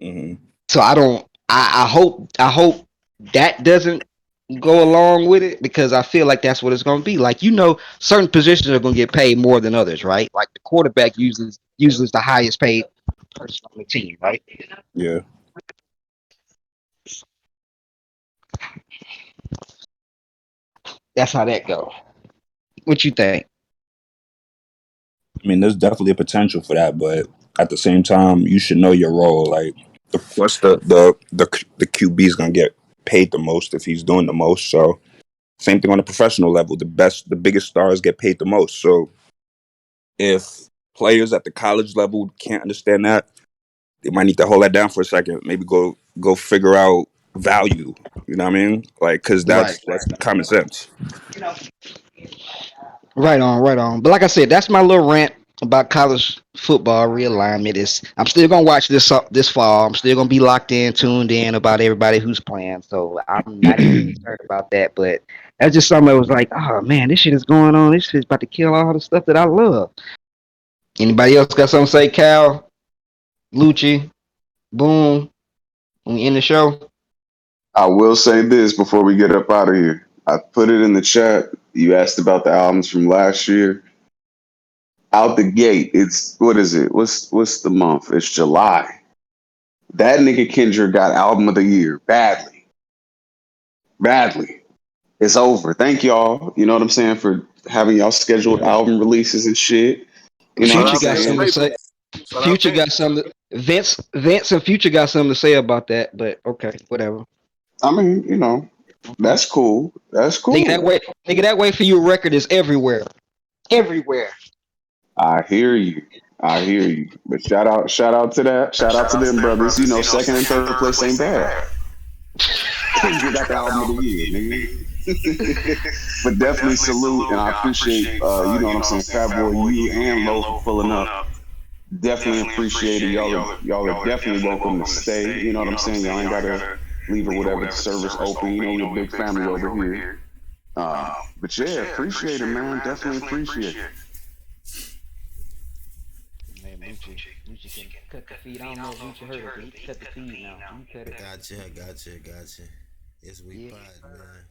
Speaker 8: Hmm.
Speaker 1: So I don't. I hope that doesn't go along with it because I feel like that's what it's going to be. Like certain positions are going to get paid more than others, right? Like the quarterback usually is the highest paid person on the team, right?
Speaker 8: Yeah.
Speaker 1: That's how that goes. What you think?
Speaker 8: I mean, there's definitely a potential for that, but at the same time, you should know your role. Like, of course, the QB is gonna get paid the most if he's doing the most. So, same thing on the professional level. The biggest stars get paid the most. So, if players at the college level can't understand that, they might need to hold that down for a second. Maybe go figure out value. You know what I mean? Like, because
Speaker 1: Right.
Speaker 8: that's common sense.
Speaker 1: Right on, right on. But like I said, that's my little rant about college football realignment. Is I'm still gonna watch this fall. I'm still gonna be locked in, tuned in about everybody who's playing. So I'm not even concerned about that. But that's just something that was like, oh man, this shit is going on. This shit's about to kill all the stuff that I love. Anybody else got something to say? Cal, Lucci, Boom. When we end the show.
Speaker 3: I will say this before we get up out of here. I put it in the chat. You asked about the albums from last year. Out the gate, it's what is it? What's the month? It's July. That nigga Kendrick got album of the year badly, badly. It's over. Thank y'all. You know what I'm saying for having y'all scheduled album releases and shit. You know what
Speaker 5: Shout
Speaker 3: I'm
Speaker 1: Future
Speaker 5: out
Speaker 1: got
Speaker 5: Vince
Speaker 3: saying?
Speaker 1: something to say.
Speaker 5: Staples. Shout out
Speaker 1: Future got
Speaker 5: Vince.
Speaker 1: something. Vince and Future got something to say about that. But okay, whatever.
Speaker 3: I mean, that's cool. That's
Speaker 1: Nigga,
Speaker 3: cool.
Speaker 1: that way for you record is everywhere. Everywhere.
Speaker 3: I hear you. I hear you. But shout out to that. Shout out to them brothers. Second and third place ain't bad. Kendrick got the album of the year, nigga. But definitely salute and I appreciate you know what I'm saying, Fat Boy, you and Lo for pulling up. Definitely appreciate it. Y'all are definitely welcome to stay. You know what I'm saying? Y'all ain't gotta leave or whatever the service open. You know, we're a big family over here. But yeah, appreciate it, man. Definitely appreciate it.
Speaker 1: Man, Moochie can cut the feed. I don't know if Moochie heard it, but he can cut the feed now. You cut it.
Speaker 9: Gotcha. It's We
Speaker 1: Yeah.
Speaker 9: Pod, man.